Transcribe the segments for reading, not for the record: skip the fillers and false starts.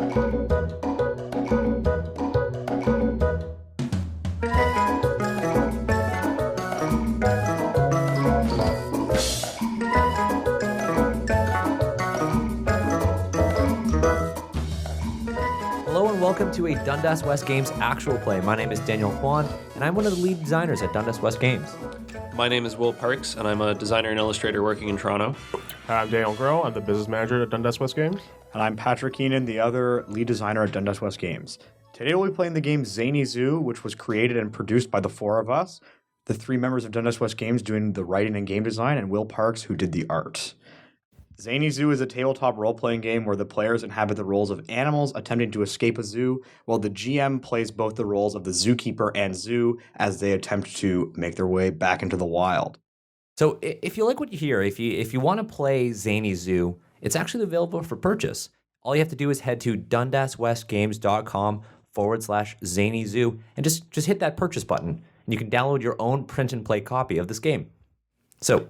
Welcome to a Dundas West Games actual play. My name is Daniel Kwan, and I'm one of the lead designers at Dundas West Games. My name is Will Parks, and I'm a designer and illustrator working in Toronto. Hi, I'm Daniel Groh. I'm the business manager at Dundas West Games. And I'm Patrick Keenan, the other lead designer at Dundas West Games. Today we'll be playing the game Zany Zoo, which was created and produced by the four of us, the three members of Dundas West Games doing the writing and game design, and Will Parks, who did the art. Zany Zoo is a tabletop role-playing game where the players inhabit the roles of animals attempting to escape a zoo, while the GM plays both the roles of the zookeeper and zoo as they attempt to make their way back into the wild. So if you like what you hear, if you want to play Zany Zoo, it's actually available for purchase. All you have to do is head to dundaswestgames.com/Zany Zoo and just hit that purchase button, and you can download your own print and play copy of this game. So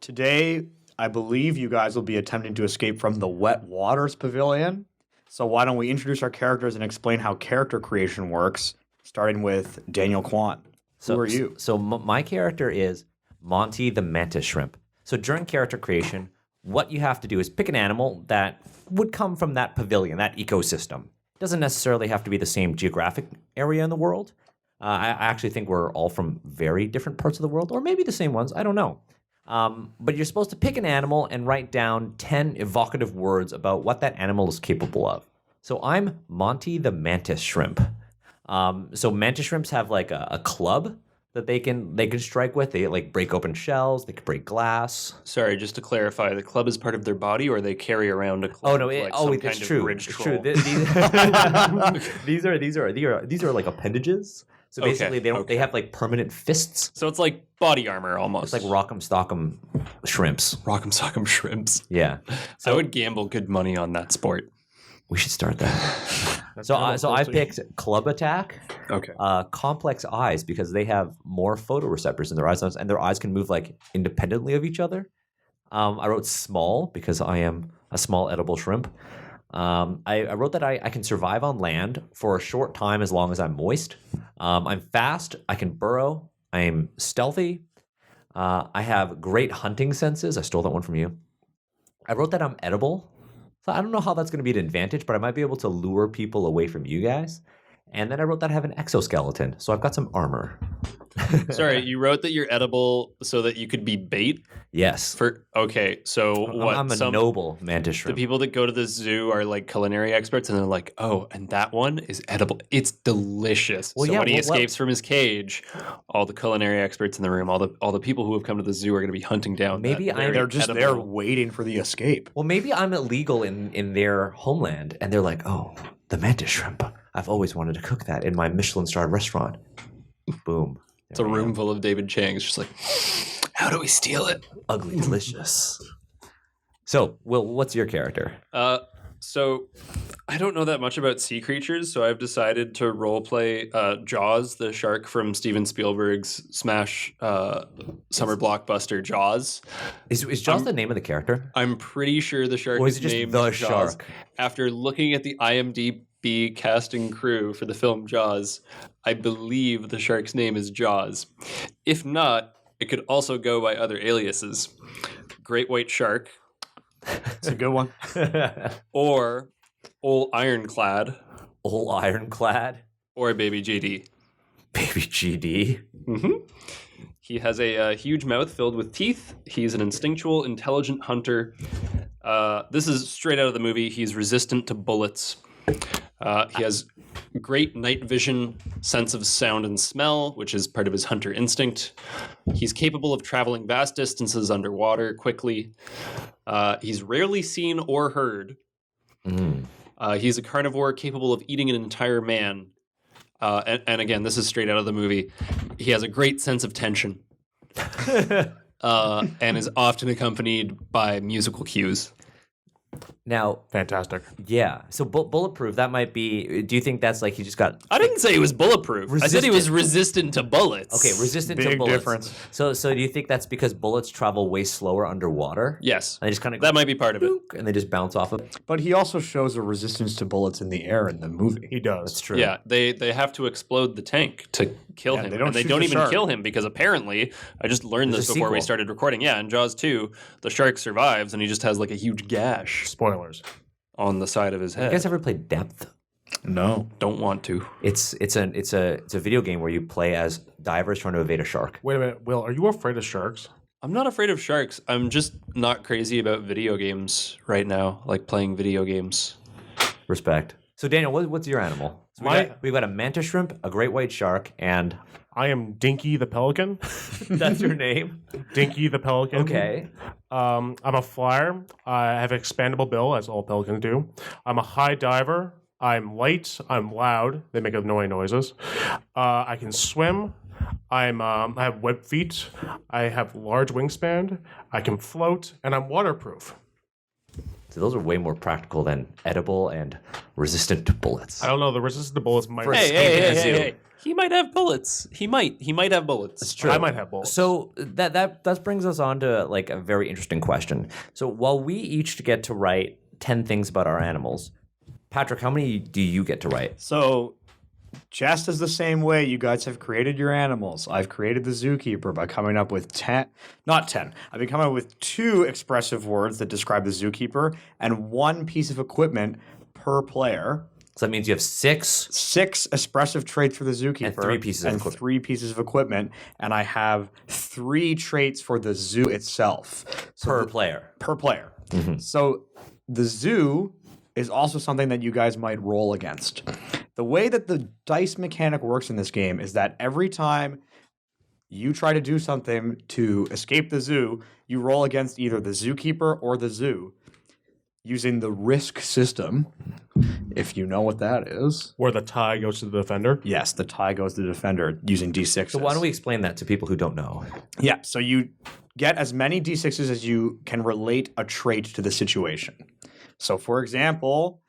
today, I believe you guys will be attempting to escape from the Wet Waters Pavilion. So why don't we introduce our characters and explain how character creation works, starting with Daniel Kwan. Who are you? So my character is Monty the Mantis Shrimp. So during character creation, what you have to do is pick an animal that would come from that pavilion, that ecosystem. It doesn't necessarily have to be the same geographic area in the world. I actually think we're all from very different parts of the world, or maybe the same ones. I don't know. But you're supposed to pick an animal and write down 10 evocative words about what that animal is capable of. So I'm Monty the Mantis Shrimp. So mantis shrimps have like a club that they can strike with. They like break open shells. They can break glass. Sorry, just to clarify, the club is part of their body, or they carry around a club? Oh no! It's true. It's true. These are like appendages. So basically, they have like permanent fists. So it's like body armor almost. It's like Rock'em Sock'em shrimps. Rock'em Sock'em shrimps. Yeah. So I would gamble good money on that sport. We should start that. So I picked Club Attack. Okay. Complex Eyes, because they have more photoreceptors in their eyes, and their eyes can move like independently of each other. I wrote Small because I am a small edible shrimp. I wrote that I can survive on land for a short time as long as I'm moist. I'm fast. I can burrow. I'm stealthy. I have great hunting senses. I stole that one from you. I wrote that I'm edible. So I don't know how that's going to be an advantage, but I might be able to lure people away from you guys. And then I wrote that I have an exoskeleton. So I've got some armor. Sorry, you wrote that you're edible so that you could be bait? Yes. Okay, so what? I'm a noble mantis shrimp. The people that go to the zoo are like culinary experts, and they're like, oh, and that one is edible. It's delicious. When he escapes from his cage, all the culinary experts in the room, all the people who have come to the zoo are going to be hunting down. They're just there waiting for the escape. Well, maybe I'm illegal in their homeland, and they're like, oh, the mantis shrimp. I've always wanted to cook that in my Michelin-starred restaurant. Boom. It's a room full of David Chang's, just like, how do we steal it? Ugly delicious. So, Will, what's your character? So I don't know that much about sea creatures, so I've decided to roleplay Jaws, the shark from Steven Spielberg's smash summer blockbuster Jaws. Is Jaws the name of the character? I'm pretty sure the shark is named the Jaws. Shark? After looking at the IMDb cast and crew for the film Jaws, I believe the shark's name is Jaws. If not, it could also go by other aliases. Great White Shark. It's a good one. Or Ol' Ironclad. Ol' Ironclad? Or Baby GD. Baby GD? Mm-hmm. He has a huge mouth filled with teeth. He's an instinctual, intelligent hunter. This is straight out of the movie. He's resistant to bullets. He has great night vision, sense of sound and smell, which is part of his hunter instinct. He's capable of traveling vast distances underwater quickly. He's rarely seen or heard. He's a carnivore capable of eating an entire man. And again, this is straight out of the movie. He has a great sense of tension and is often accompanied by musical cues. Now, Fantastic. yeah. So bulletproof. That might be. Do you think that's like he just got I didn't say he was bulletproof. I said he was resistant to bullets. okay resistant to Big bullets? difference. So do you think that's because bullets travel way slower underwater? Yes. And they just kind of That might be part of it. and they just bounce off of. But he also shows a resistance to bullets in the air in the movie. He does. That's true. Yeah, they have to explode the tank to kill Yeah, him. they don't And they shoot don't the even shark. kill him because apparently, I just learned There's this a before we sequel. started recording. Yeah, in Jaws 2, the shark survives and he just has like a huge gash Spoilers. on the side of his You head. guys ever played Depth? No. Don't want to. It's a video game where you play as divers trying to evade a shark. Wait a minute, Will. Are you afraid of sharks? I'm not afraid of sharks. I'm just not crazy about video games right now, like playing video games. Respect. So Daniel, what's your animal? So we've got a mantis shrimp, a great white shark, and I am Dinky the Pelican. that's your name. Dinky the Pelican. Okay. I'm a flyer. I have an expandable bill, as all pelicans do. I'm a high diver. I'm light. I'm loud. They make annoying noises. I can swim. I have web feet. I have large wingspan. I can float, and I'm waterproof. So those are way more practical than edible and resistant to bullets. I don't know. The resistance to bullets might. Hey. He might have bullets. He might have bullets. It's true. I might have bullets. So that brings us on to like a very interesting question. So while we each get to write 10 things about our animals, Patrick, how many do you get to write? So, just as the same way you guys have created your animals, I've created the Zookeeper by coming up with 10, not 10, I've been coming up with 2 expressive words that describe the Zookeeper and 1 piece of equipment per player. So that means you have 6 6 expressive traits for the Zookeeper. And 3 pieces of and equipment. 3 pieces of equipment. And I have 3 traits for the zoo itself. So per player. per player. So the zoo is also something that you guys might roll against. The way that the dice mechanic works in this game is that every time you try to do something to escape the zoo, you roll against either the Zookeeper or the zoo using the risk system, if you know what that is. Where the tie goes to the defender. Yes, the tie goes to the defender using D6s. So why don't we explain that to people who don't know? Yeah, so you get as many D6s as you can relate a trait to the situation. So, for example,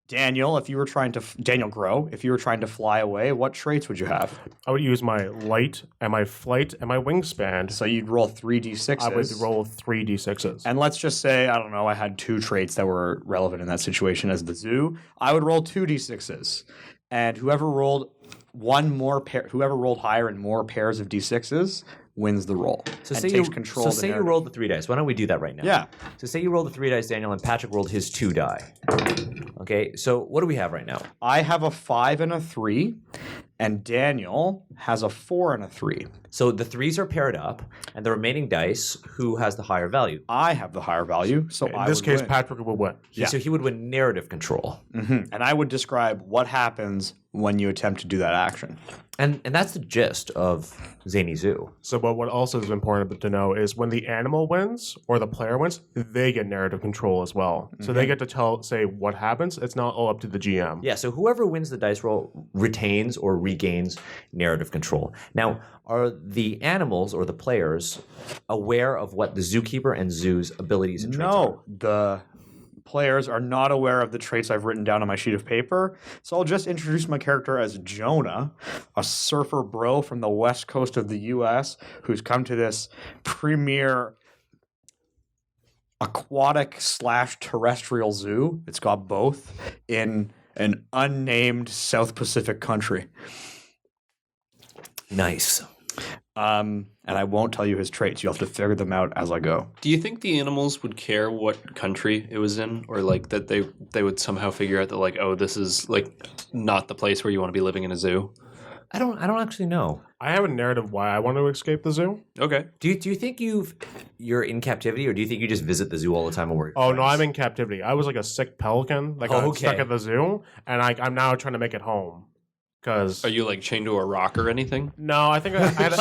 Daniel, if you were trying to Daniel Grow, if you were trying to fly away, what traits would you have? I would use my light and my flight and my wingspan. So you'd roll 3 D6s. I would roll 3 d6s. And let's just say, I don't know, I had 2 traits that were relevant in that situation as the zoo. I would roll 2 D6s. And whoever rolled whoever rolled higher in more pairs of D6s wins the roll. So and say takes you control of the say you narrative. rolled the 3 dice. Why don't we do that right now? Yeah. So say you rolled the 3 dice, Daniel, and Patrick rolled his 2 die. Okay. So what do we have right now? I have a 5 and a 3, and Daniel has a 4 and a 3. So the 3s are paired up, and the remaining dice, who has the higher value? I have the higher value, so In I this would case, win. Patrick will win. Yeah. So he would win narrative control. And I would describe what happens when you attempt to do that action. And that's the gist of Zany Zoo. So, but what also is important to know is when the animal wins or the player wins, they get narrative control as well. So they get to say what happens. It's not all up to the GM. Yeah, so whoever wins the dice roll retains or regains narrative control. Now, are the animals or the players aware of what the Zookeeper and Zoo's abilities and traits are? No, the players are not aware of the traits I've written down on my sheet of paper. So I'll just introduce my character as Jonah, a surfer bro from the west coast of the U.S. who's come to this premier aquatic/terrestrial zoo. It's got both in an unnamed South Pacific country. Nice. And I won't tell you his traits. You'll have to figure them out as I go. Do you think the animals would care what country it was in, or like that they would somehow figure out that like, oh, this is like not the place where you want to be living in a zoo? I don't actually know. I have a narrative why I want to escape the zoo. Okay. Do you think you're in captivity, or do you think you just visit the zoo all the time and work? Oh, no, I'm in captivity. I was like a sick pelican that got stuck at the zoo, and I'm now trying to make it home. Because Are you like chained to a rock or anything? no, I think I had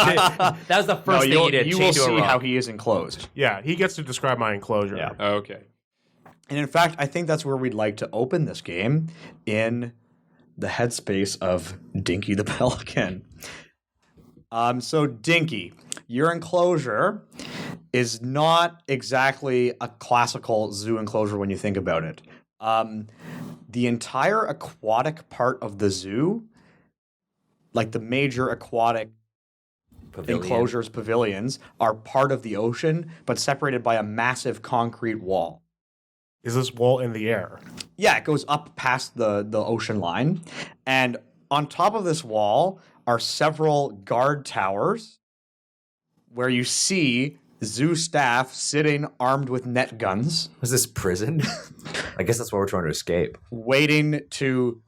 That was the first thing you did. You will chained to a see rock. how he is enclosed. yeah, he gets to describe my enclosure. Yeah. Okay. And in fact, I think that's where we'd like to open this game, in the headspace of Dinky the Pelican. So Dinky, your enclosure is not exactly a classical zoo enclosure when you think about it. The entire aquatic part of the zoo, like the major aquatic enclosures, pavilions, are part of the ocean, but separated by a massive concrete wall. Is this wall in the air? Yeah, it goes up past the ocean line. And on top of this wall are several guard towers where you see zoo staff sitting armed with net guns, Was this prison? I guess that's why we're trying to escape. waiting to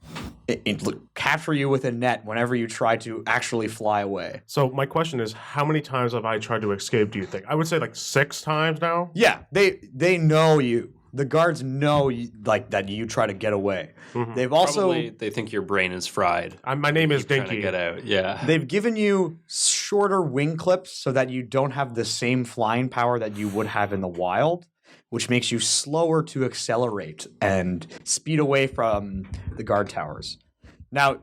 capture you with a net whenever you try to actually fly away. So my question is, how many times have I tried to escape, do you think? I would say like 6 times now. Yeah, they know you. The guards know that you try to get away. They've also Probably they think your brain is fried. My name is Trying to Dinky. get out. Yeah. they've given you shorter wing clips so that you don't have the same flying power that you would have in the wild, which makes you slower to accelerate and speed away from the guard towers. Now,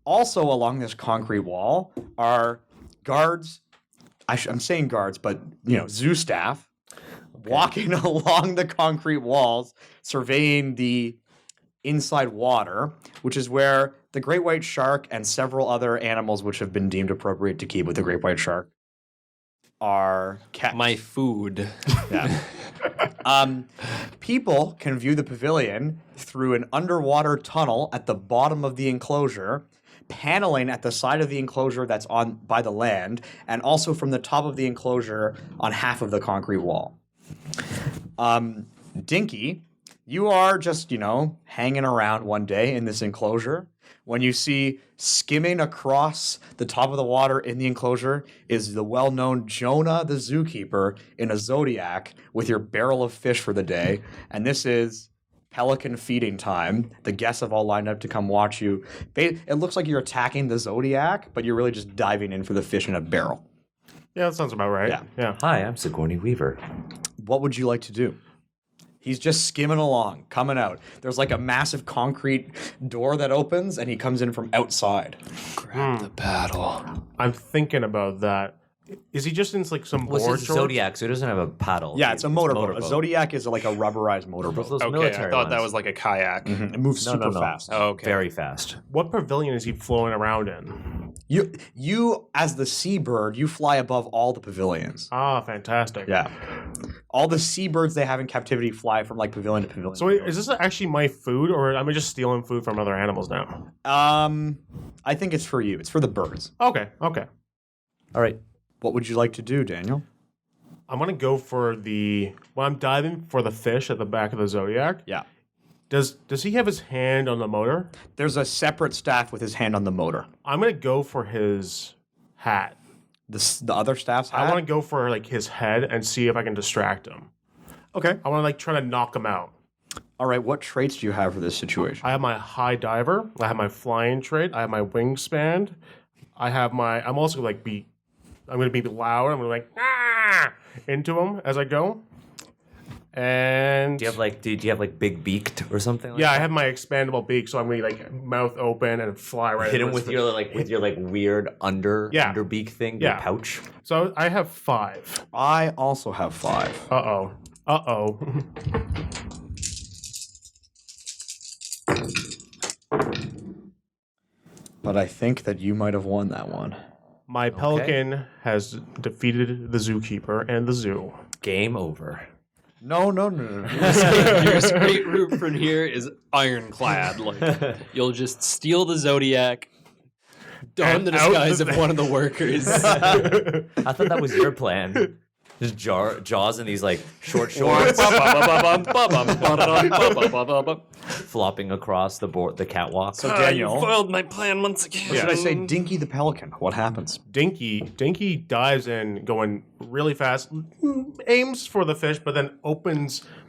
also along this concrete wall are guards. I'm saying guards, but zoo staff walking along the concrete walls, surveying the inside water, which is where the great white shark and several other animals which have been deemed appropriate to keep with the great white shark are kept. My food. Yeah. People can view the pavilion through an underwater tunnel at the bottom of the enclosure, paneling at the side of the enclosure that's on by the land, and also from the top of the enclosure on half of the concrete wall. Dinky, you are just, hanging around one day in this enclosure when you see skimming across the top of the water in the enclosure is the well-known Jonah the Zookeeper in a Zodiac with your barrel of fish for the day. And this is pelican feeding time. The guests have all lined up to come watch you. It looks like you're attacking the Zodiac, but you're really just diving in for the fish in a barrel. Yeah, that sounds about right. Yeah. Hi, I'm Sigourney Weaver. What would you like to do? He's just skimming along, coming out. There's like a massive concrete door that opens, and he comes in from outside. Grab the paddle. I'm thinking about that. Is he just in like some What's board his shorts? Zodiac? So he doesn't have a paddle. Yeah, it's a motorboat. A Zodiac is like a rubberized motorboat. Those Okay, military I thought that ones. was like a kayak. It moves super no. fast. Oh, okay. Very fast. What pavilion is he floating around in? You as the seabird, you fly above all the pavilions. Ah, fantastic. Yeah. All the seabirds they have in captivity fly from like pavilion to pavilion. So wait, is this actually my food, or am I just stealing food from other animals now? I think it's for you. It's for the birds. Okay. All right. What would you like to do, Daniel? I'm gonna go for when I'm diving for the fish at the back of the Zodiac. Yeah. Does he have his hand on the motor? There's a separate staff with his hand on the motor. I'm gonna go for his hat. The other staff's hat? I want to go for like his head and see if I can distract him. Okay. I want to like try to knock him out. All right. What traits do you have for this situation? I have my high diver. I have my flying trait. I have my wingspan. I'm also like I'm gonna be loud. I'm gonna like into him as I go. And Do you have like big beaked or something? Like yeah, that? I have my expandable beak, so I'm gonna like mouth open and fly right. Hit him into with his your weird under Yeah. beak thing, Yeah. your pouch. So I have 5. I also have 5. Uh oh. But I think that you might have won that one. My pelican has defeated the zookeeper and the zoo. Game over. No. Your escape route from here is ironclad. Like you'll just steal the Zodiac, don the And out disguise the- of one of the workers. I thought that was your plan. Just Jaws in these like short shorts flopping across the catwalk. So You Daniel, foiled my plan once again. should I say Dinky the Pelican? What happens? Dinky dives in, going really fast, aims for the fish, but then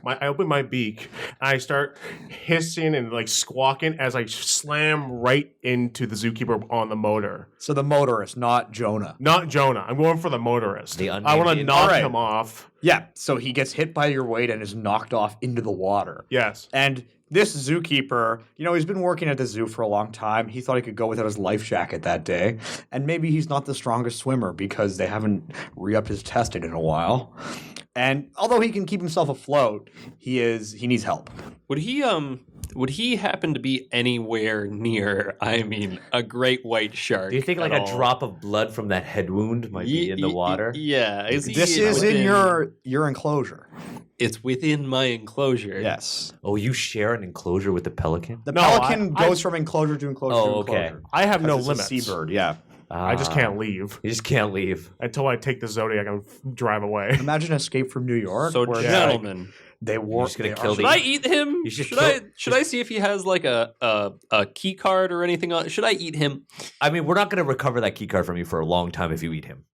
I open my beak, and I start hissing and like squawking as I slam right into the zookeeper on the motor. So the motorist, not Jonah. Not Jonah. I'm going for the motorist. The I want to unnamed- knock Alright. him off. Yeah, so he gets hit by your weight and is knocked off into the water. Yes. And this zookeeper, he's been working at the zoo for a long time. He thought he could go without his life jacket that day. And maybe he's not the strongest swimmer because they haven't re-upped his testing in a while. And although he can keep himself afloat, he needs help. Would he happen to be anywhere near, I mean, a great white shark? Do you think like at a all? drop of blood from that head wound might be in the water? Yeah. This is in your enclosure. It's within my enclosure. Yes. Oh, you share an enclosure with the pelican? The No, pelican I- goes from enclosure to enclosure Oh, to okay. enclosure. I have no It's a limits. seabird, yeah. I just can't leave You just can't leave. until I take the Zodiac and drive away. Imagine Escape from New York. So, where it's gentlemen, they war. just gonna they kill are- should I eat him? You should Should I see if he has like a key card or anything on? Should I eat him? I mean, we're not going to recover that key card from you for a long time if you eat him.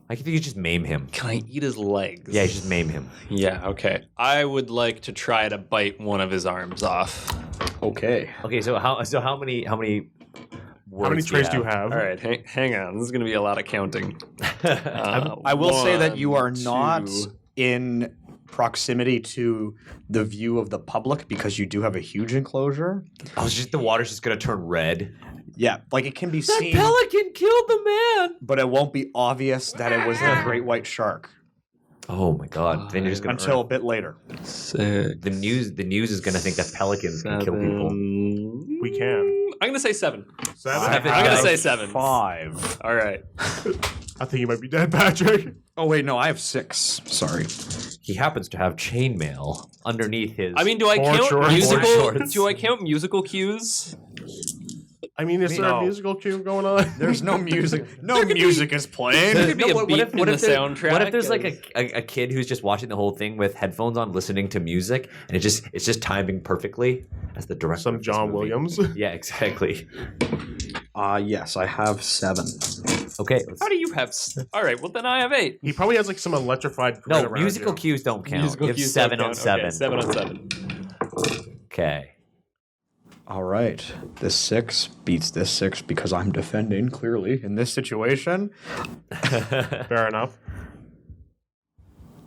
I think you just maim him. Can I eat his legs? Yeah, you just maim him. Yeah, okay. I would like to try to bite one of his arms off. Okay. Okay, so how many How many words trays do you have? All right, hang on. This is going to be a lot of counting. I will say that you are not 2. in proximity to the view of the public because you do have a huge enclosure. Oh, it's just the water's just going to turn red. Yeah, like it can be seen, Pelican killed the man. but it won't be obvious that it was the great white shark Oh my god. Then you're just going until a bit later. 6. the news is going to think that pelicans can kill people. We can. I'm going to say 7. Seven? I'm going to say 7. 5. All right. I think you might be dead, Patrick. Oh wait, no, I have 6. Sorry. He happens to have chainmail underneath his I mean, do I Board count shorts. musical? Board shorts. Do I count musical cues? I mean, is there No. a musical cue going on? There's no music. No music is playing. There could be a what beat if- in what the if there- soundtrack. What if there's like a kid who's just watching the whole thing with headphones on, listening to music, and it's just timing perfectly as the director. Some of this John movie. Williams. Yeah, exactly. Yes, I have 7. Okay. How do you have? All right. Well, then I have 8. He probably has like some electrified. grid No, around musical you. cues don't count. Musical You have cues 7 don't on count. 7. Okay, 7 on 7. Okay. All right. This 6 beats this 6 because I'm defending clearly in this situation. Fair enough.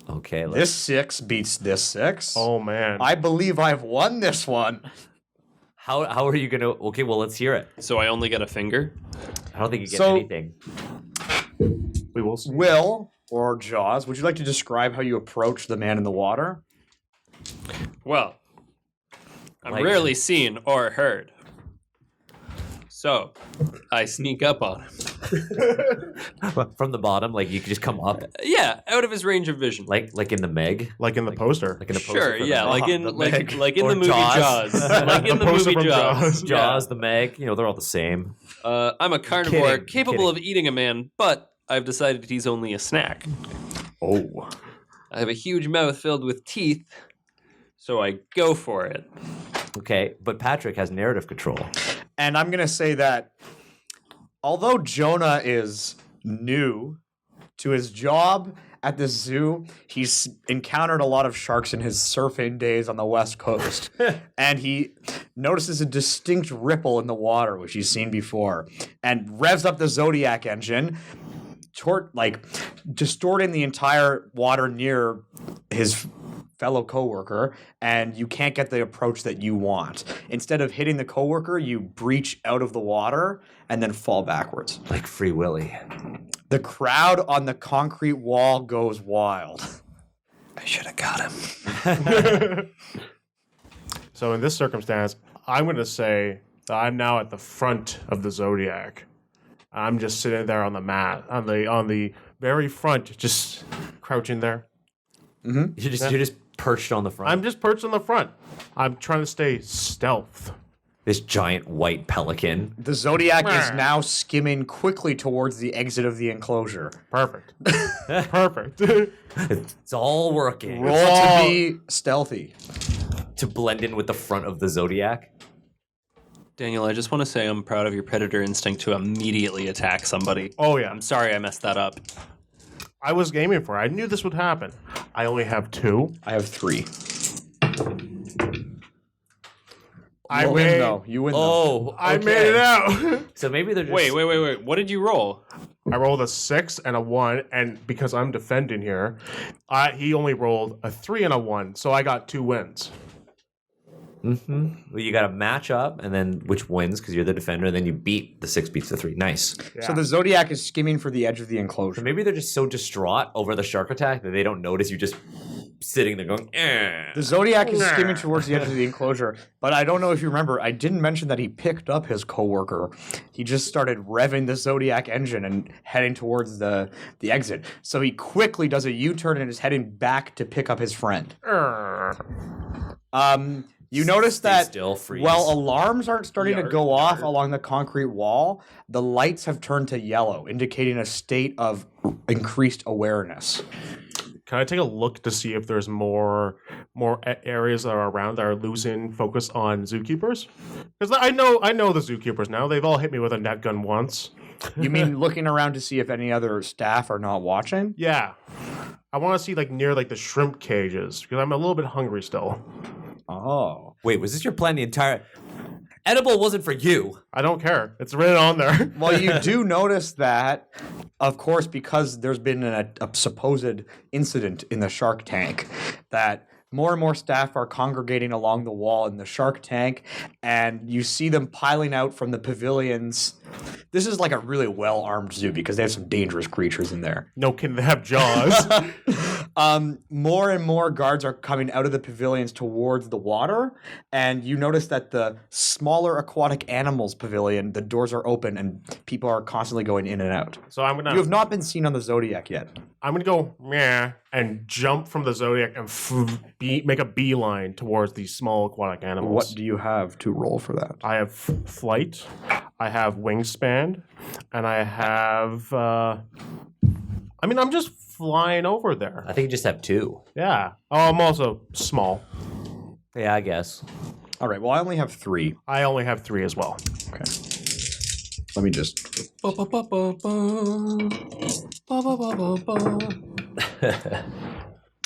Okay. This 6 beats this 6. Oh man. I believe I've won this one. How are you gonna? Okay, well let's hear it. So I only get a finger. I don't think you get So- anything. We will see. Will or Jaws, would you like to describe how you approach the man in the water? Well, I'm Like- rarely seen or heard. So I sneak up on him. From the bottom, like you could just come up, Yeah, out of his range of vision. like in the Meg, Like in the poster. like in a poster Sure, for the yeah, Meg. like in the like Meg. like in Or the movie Jaws. Jaws. Like in The the poster movie from Jaws. Jaws. Jaws, the Meg. You know, they're all the same. I'm a carnivore kidding, capable kidding. of eating a man, but I've decided he's only a snack. Oh. I have a huge mouth filled with teeth, so I go for it. Okay, but Patrick has narrative control. And I'm going to say that although Jonah is new to his job at this zoo, he's encountered a lot of sharks in his surfing days on the West Coast. And he notices a distinct ripple in the water, which he's seen before, and revs up the Zodiac engine, distorting the entire water near his fellow coworker, and you can't get the approach that you want. Instead of hitting the coworker, you breach out of the water and then fall backwards. Like Free Willy. The crowd on the concrete wall goes wild. I should have got him. So in this circumstance, I'm going to say that I'm now at the front of the Zodiac. I'm just sitting there on the mat, on the very front, just crouching there. You're just perched on the front. I'm just perched on the front. I'm trying to stay stealth. This giant white pelican. The Zodiac is now skimming quickly towards the exit of the enclosure. Perfect. Perfect. It's all working Roll to be stealthy. to blend in with the front of the Zodiac. Daniel, I just want to say I'm proud of your predator instinct to immediately attack somebody. Oh yeah. I'm sorry I messed that up. I was gaming for it. I knew this would happen. I only have 2. I have 3. I You win, made, though. You win, though. Oh, I made it out. So maybe they're just Wait. What did you roll? I rolled a 6 and a 1, and because I'm defending here, he only rolled a 3 and a 1, so I got 2 wins. Well, you got to match up, and then which wins because you're the defender, and then you beat the 6 beats the 3. Nice. Yeah. So the Zodiac is skimming for the edge of the So enclosure. maybe they're just so distraught over the shark attack that they don't notice you just sitting there going, The Zodiac is skimming towards the edge of the enclosure, but I don't know if you remember, I didn't mention that he picked up his coworker. He just started revving the Zodiac engine and heading towards the exit. So he quickly does a U-turn and is heading back to pick up his friend. You notice Stay that still, freeze. while alarms aren't starting to go Yard. off along the concrete wall, the lights have turned to yellow, indicating a state of increased awareness. Can I take a look to see if there's more areas that are around that are losing focus on zookeepers? Because I know the zookeepers now. They've all hit me with a net gun once. You mean looking around to see if any other staff are not watching? Yeah, I want to see near the shrimp cages because I'm a little bit hungry still. Oh. wait, was this your plan the entire... Edible wasn't for you. I don't care. It's written on there. Well, you do notice that, of course, because there's been a supposed incident in the shark tank, that more and more staff are congregating along the wall in the shark tank, and you see them piling out from the pavilions. This is like a really well-armed zoo because they have some dangerous creatures in there. No kidding, they have jaws. More and more guards are coming out of the pavilions towards the water, and you notice that the smaller aquatic animals pavilion, the doors are open and people are constantly going in and out. So I'm You gonna have not been seen on the Zodiac yet. go meh and jump from the Zodiac and make a beeline towards these small aquatic animals. What do you have to roll for that? I have flight, I have wingspan, and I have. I'm just flying over there. I think you just have 2. Yeah. Oh, I'm also small. Yeah, I guess. All right, well, I only have 3. I only have 3 as well. Okay. Let me just...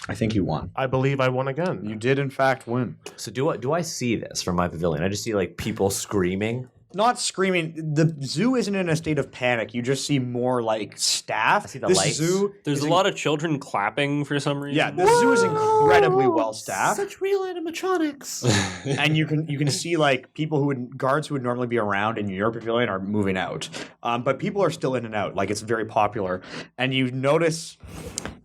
I think you won. I believe I won again. You did, in fact, win. So do I see this from my pavilion? I just see people screaming. Not screaming. The zoo isn't in a state of panic. You just see more staff. I see the this lights. zoo. There's is a lot of children clapping for some reason. Yeah, the zoo is incredibly well staffed, Such real animatronics. and you can see people guards who would normally be around in your pavilion are moving out, but people are still in and out. It's very popular, and you notice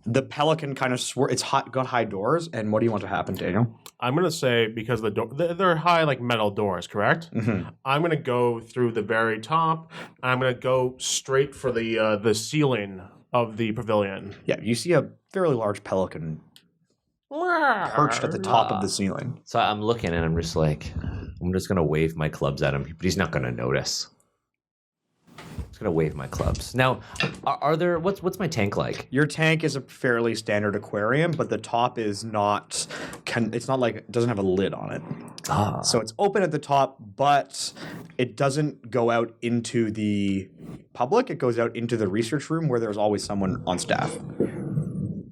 the pelican kind of it's got high doors. And what do you want to happen, Daniel? I'm gonna say because they're high metal doors, correct? Mm-hmm. I'm gonna go through the very top. And I'm gonna go straight for the ceiling of the pavilion. Yeah, you see a fairly large pelican perched at the top of the ceiling. So I'm looking and I'm just I'm just going to wave my clubs at him, but he's not going to notice. I'm just going to wave my clubs. Now, are there, what's my tank like? Your tank is a fairly standard aquarium, but the top is not, it's not it doesn't have a lid on it. Ah. So it's open at the top, but it doesn't go out into the public. It goes out into the research room where there's always someone on staff.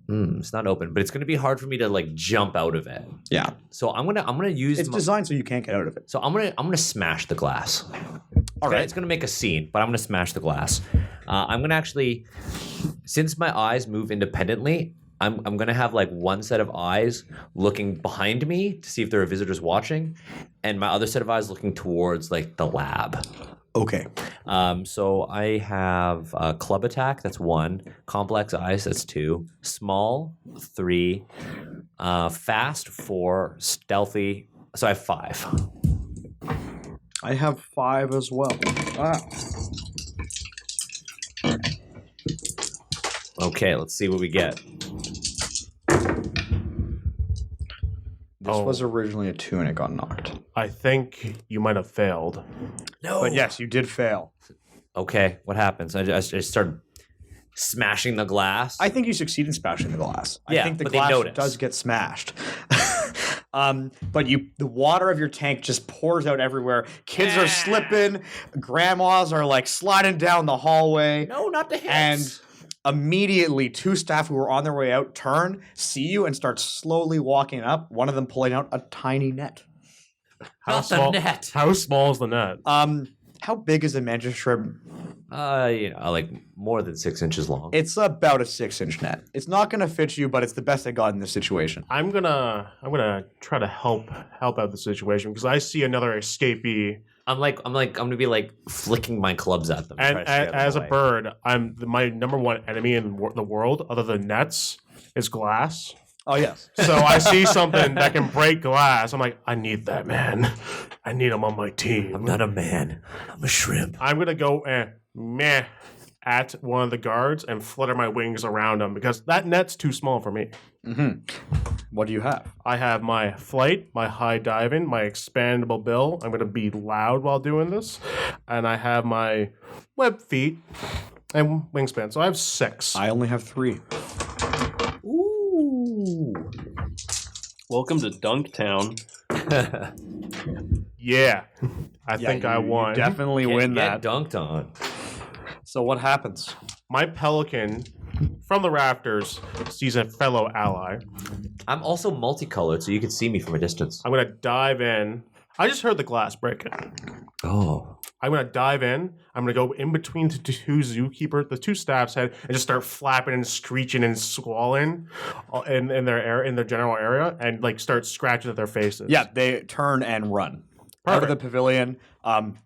It's not open, but it's going to be hard for me to jump out of it. Yeah. So I'm gonna use. It's designed so you can't get out of it. So I'm gonna smash the glass. All right. It's gonna make a scene, but I'm gonna smash the glass. I'm gonna actually, since my eyes move independently, I'm gonna have one set of eyes looking behind me to see if there are visitors watching, and my other set of eyes looking towards the lab. Okay. So I have club attack, that's 1. Complex eyes, that's 2. Small, 3. Fast, 4. Stealthy, so I have 5. I have 5 as well. Okay, let's see what we get. This was originally a 2 and it got knocked. I think you might have failed. No. But yes, you did fail. Okay, what happens? I just start smashing the glass. I think you succeed in smashing the glass. Yeah, I think the but they glass notice. does get smashed. But the water of your tank just pours out everywhere. Kids are slipping. Grandmas are sliding down the hallway. No, not the hits. And immediately, 2 staff who were on their way out turn, see you, and start slowly walking up. One of them pulling out a tiny net. Not the net. How small is the net? How big is a mantis shrimp Like more than 6 inches long. It's about a 6-inch net. It's not going to fit you, but it's the best I got in this situation. I'm gonna try to help out the situation because I see another escapee. I'm gonna be like flicking my clubs at them. And try to scare them as a away. bird, my number one enemy in the world, other than nets, is glass. Oh, yes. So I see something that can break glass. I'm like, I need that, man. I need him on my team. I'm not a man. I'm a shrimp. I'm gonna go meh at one of the guards and flutter my wings around him because that net's too small for me. What do you have? I have my flight, my high diving, my expandable bill. I'm gonna be loud while doing this, and I have my web feet and wingspan. So I have 6. I only have 3. Ooh. Welcome to Dunktown. Yeah, I think I won. You definitely win that. Dunked on. So what happens? My pelican from the rafters sees a fellow ally. I'm also multicolored, so you can see me from a distance. I'm gonna dive in. I just heard the glass breaking. Oh. I'm gonna dive in. I'm gonna go in between the 2 zookeepers, the 2 staff's head, and just start flapping and screeching and squalling in their general area, and like start scratching at their faces. Yeah, they turn and run. Out of the pavilion,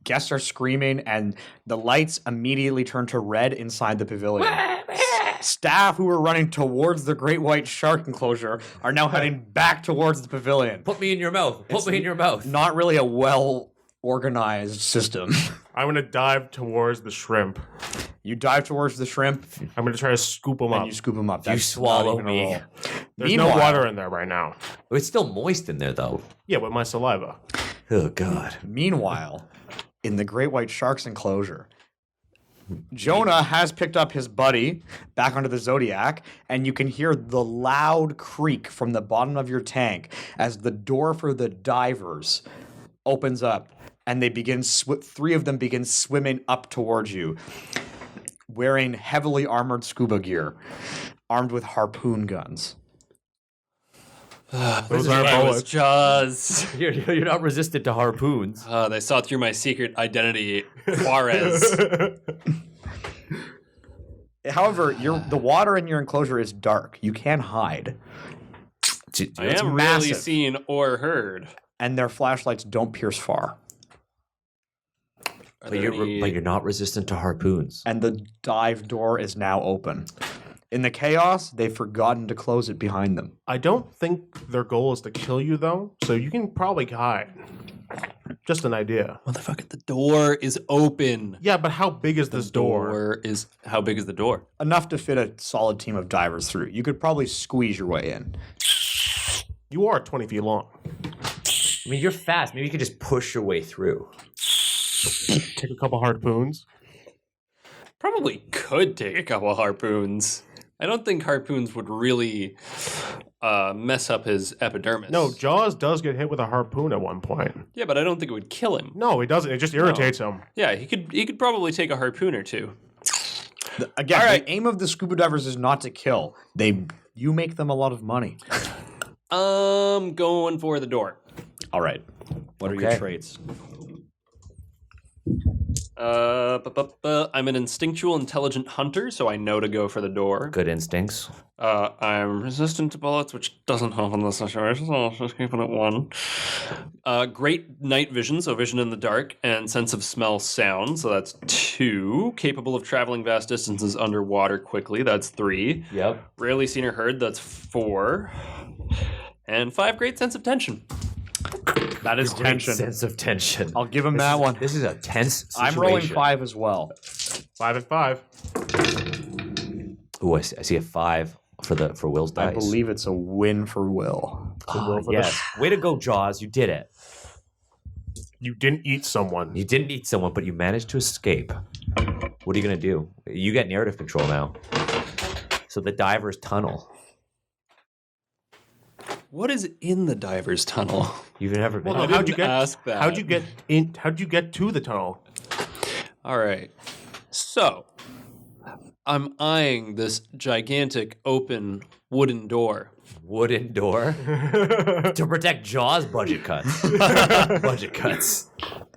guests are screaming, and the lights immediately turn to red inside the pavilion. Staff who were running towards the great white shark enclosure are now heading back towards the pavilion. Put me in your mouth. Put me in your mouth. Not really a well-organized system. I'm gonna dive towards the shrimp. You dive towards the shrimp, I'm gonna try to scoop them up. and you scoop them up. You That's swallow not even a me. roll. There's no Meanwhile- water in there right now. It's still moist in there, though. Yeah, with my saliva. Oh, God. Meanwhile, in the great white shark's enclosure, Jonah has picked up his buddy back onto the Zodiac, and you can hear the loud creak from the bottom of your tank as the door for the divers opens up, and they begin 3 of them begin swimming up towards you, wearing heavily armored scuba gear, armed with harpoon guns. Those are That was bullets. Jaws. You're not resistant to harpoons. They saw through my secret identity, Juarez. However, the water in your enclosure is dark. You can hide, I am really massive. seen or heard. and their flashlights don't pierce far. Are But there any- you're not resistant to harpoons. And the dive door is now open. In the chaos, they've forgotten to close it behind them. I don't think their goal is to kill you, though, so you can probably hide. Just an idea. Motherfucker, the door is open. Yeah, but how big is this door? How big is the door? Enough to fit a solid team of divers through. You could probably squeeze your way in. You are 20 feet long. I mean, you're fast. Maybe you could just push your way through. Take a couple harpoons. Probably could take a couple harpoons. I don't think harpoons would really mess up his epidermis. No, Jaws does get hit with a harpoon at one point. Yeah, but I don't think it would kill him. No, he doesn't. It just irritates him. Yeah, he could probably take a harpoon or two. Again, All right. the aim of the scuba divers is not to kill. You make them a lot of money. Going for the door. All right. What are your Okay. traits? I'm an instinctual, intelligent hunter, so I know to go for the door. Good instincts. I'm resistant to bullets, which doesn't help in this situation, so I'll just keep it at 1. Great night vision, so vision in the dark, and sense of smell sound, so that's 2. Capable of traveling vast distances underwater quickly, that's 3. Yep. Rarely seen or heard, that's 4. And 5, great sense of tension. That is Great tension. sense of tension. I'll give him that one. This is a tense situation. I'm rolling 5 as well. 5 and 5. Ooh, I see a 5 for Will's dice. I believe it's a win for Will. Oh, yes. Way to go, Jaws. You did it. You didn't eat someone. You didn't eat someone, but you managed to escape. What are you going to do? You get narrative control now. So the diver's tunnel. What is in the diver's tunnel? You've never been. Well, I no, how'd you didn't get? ask that. How'd you get in? How'd you get to the tunnel? All right. So, I'm eyeing this gigantic open wooden door. Wooden door to protect Jaws budget cuts. Budget cuts.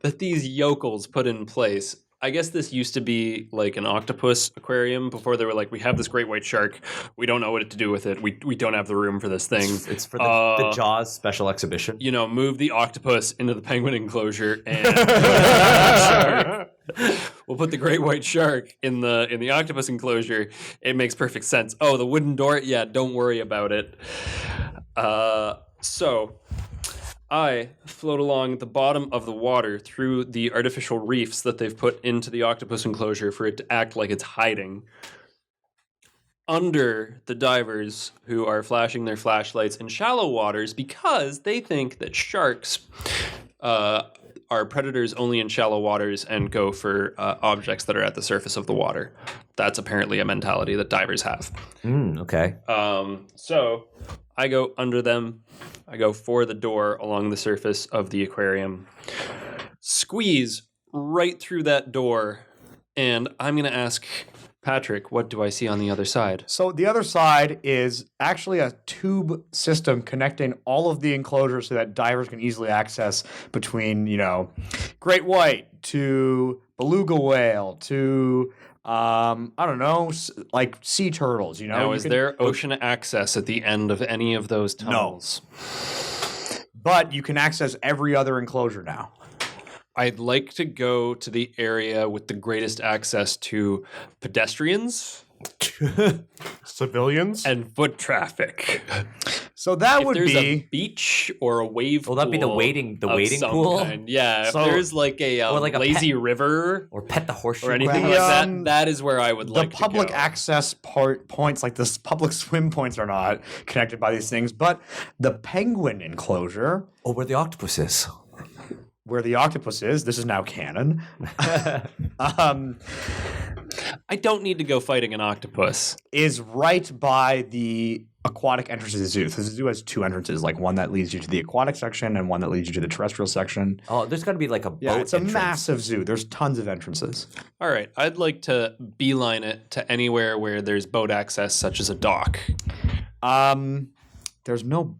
That these yokels put in place. I guess this used to be like an octopus aquarium before they were like, we have this great white shark. We don't know what to do with it. We don't have the room for this thing. It's for the Jaws special exhibition. You know, move the octopus into the penguin enclosure and we'll put the great white shark in the octopus enclosure. It makes perfect sense. Oh, the wooden door? Yeah, don't worry about it. So I float along the bottom of the water through the artificial reefs that they've put into the octopus enclosure for it to act like it's hiding under the divers who are flashing their flashlights in shallow waters because they think that sharks are predators only in shallow waters and go for objects that are at the surface of the water. That's apparently a mentality that divers have. Okay. So I go under them. I go for the door along the surface of the aquarium. Squeeze right through that door. And I'm going to ask Patrick, what do I see on the other side? So the other side is actually a tube system connecting all of the enclosures so that divers can easily access between, great white to beluga whale to I don't know, like sea turtles. Now, is there ocean access at the end of any of those tunnels? No. But you can access every other enclosure now. I'd like to go to the area with the greatest access to pedestrians, Civilians? and foot traffic. So that If would there's be a beach or a wave Will that be the pool waiting of some pool? kind. Yeah, So- if there's like a, Or like a lazy river Or pet the horseshoe or anything crab? like that, Um, that is where I would the like public to go. access points, like the public swim points, are not connected by these things. But the penguin enclosure, Oh, where the octopus is. where the octopus is, this is now canon. I don't need to go fighting an octopus. Is right by the aquatic entrance of the zoo. So the zoo has two entrances, like one that leads you to the aquatic section and one that leads you to the terrestrial section. Oh, there's got to be like a boat Yeah, it's a entrance. massive zoo. There's tons of entrances. All right, I'd like to beeline it to anywhere where there's boat access, such as a dock. There's no.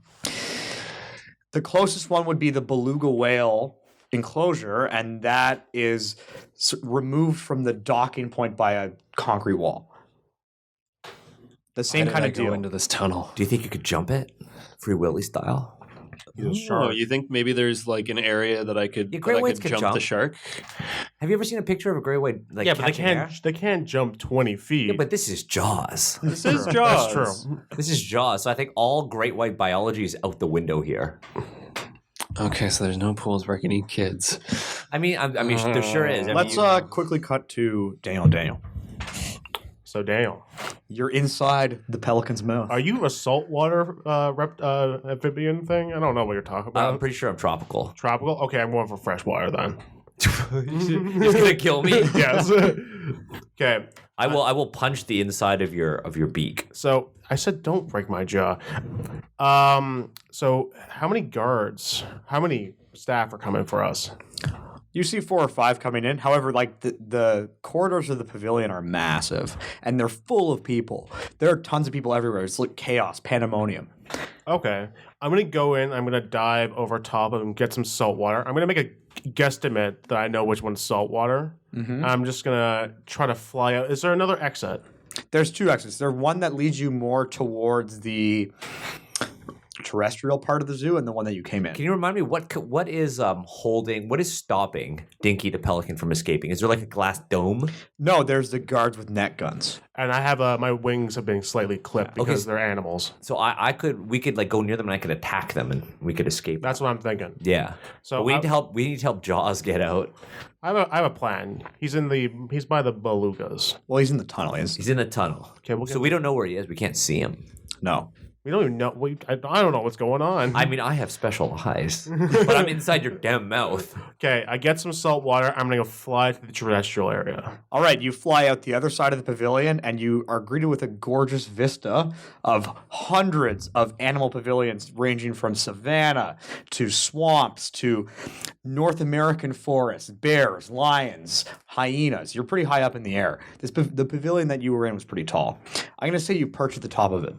The closest one would be the beluga whale enclosure, and that is removed from the docking point by a concrete wall. The same kind of go deal. into this tunnel. Do you think you could jump it? Free Willy style? Oh, you think maybe there's like an area that I could, Yeah, great that I whites could can jump the jump. shark? Have you ever seen a picture of a gray white like Yeah, but catching air? they can't jump 20 feet. Yeah, but this is Jaws. This is That's Jaws. true. This is Jaws. So I think all great white biology is out the window here. Okay, so there's no pools where I can eat kids. I mean, there sure is. I Let's mean, quickly cut to Daniel. So, Daniel, You're inside the pelican's mouth. are you a saltwater amphibian thing? I don't know what you're talking about. I'm pretty sure I'm tropical. Tropical? Okay, I'm going for freshwater then. He's gonna kill me. Yes. Okay. I will punch the inside of your beak. So I said, don't break my jaw. So how many staff are coming for us? You see 4 or 5 coming in. However, like the corridors of the pavilion are massive, and they're full of people. There are tons of people everywhere. It's like chaos, pandemonium. Okay. I'm going to go in. I'm going to dive over top of them, get some salt water. I'm going to make a guesstimate that I know which one's salt water. Mm-hmm. I'm just going to try to fly out. Is there another exit? There's 2 exits. There's one that leads you more towards the terrestrial part of the zoo, and the one that you came in. Can you remind me what is stopping Dinky the pelican from escaping? Is there like a glass dome? No, there's the guards with net guns. And I have my wings have been slightly clipped Okay, because they're animals. So we could like go near them and I could attack them and we could escape. That's what I'm thinking. Yeah. So But we need to help Jaws get out. I have a plan. He's by the belugas. Well, he's in the tunnel. He's in the tunnel. Okay, we'll get So we don't know where he is. We can't see him. No. We don't even know. I don't know what's going on. I mean, I have special eyes, but I'm inside your damn mouth. Okay, I get some salt water. I'm gonna go fly to the terrestrial area. All right, you fly out the other side of the pavilion, and you are greeted with a gorgeous vista of hundreds of animal pavilions ranging from savanna to swamps to North American forests, bears, lions, hyenas. You're pretty high up in the air. The pavilion that you were in was pretty tall. I'm going to say you perch at the top of it.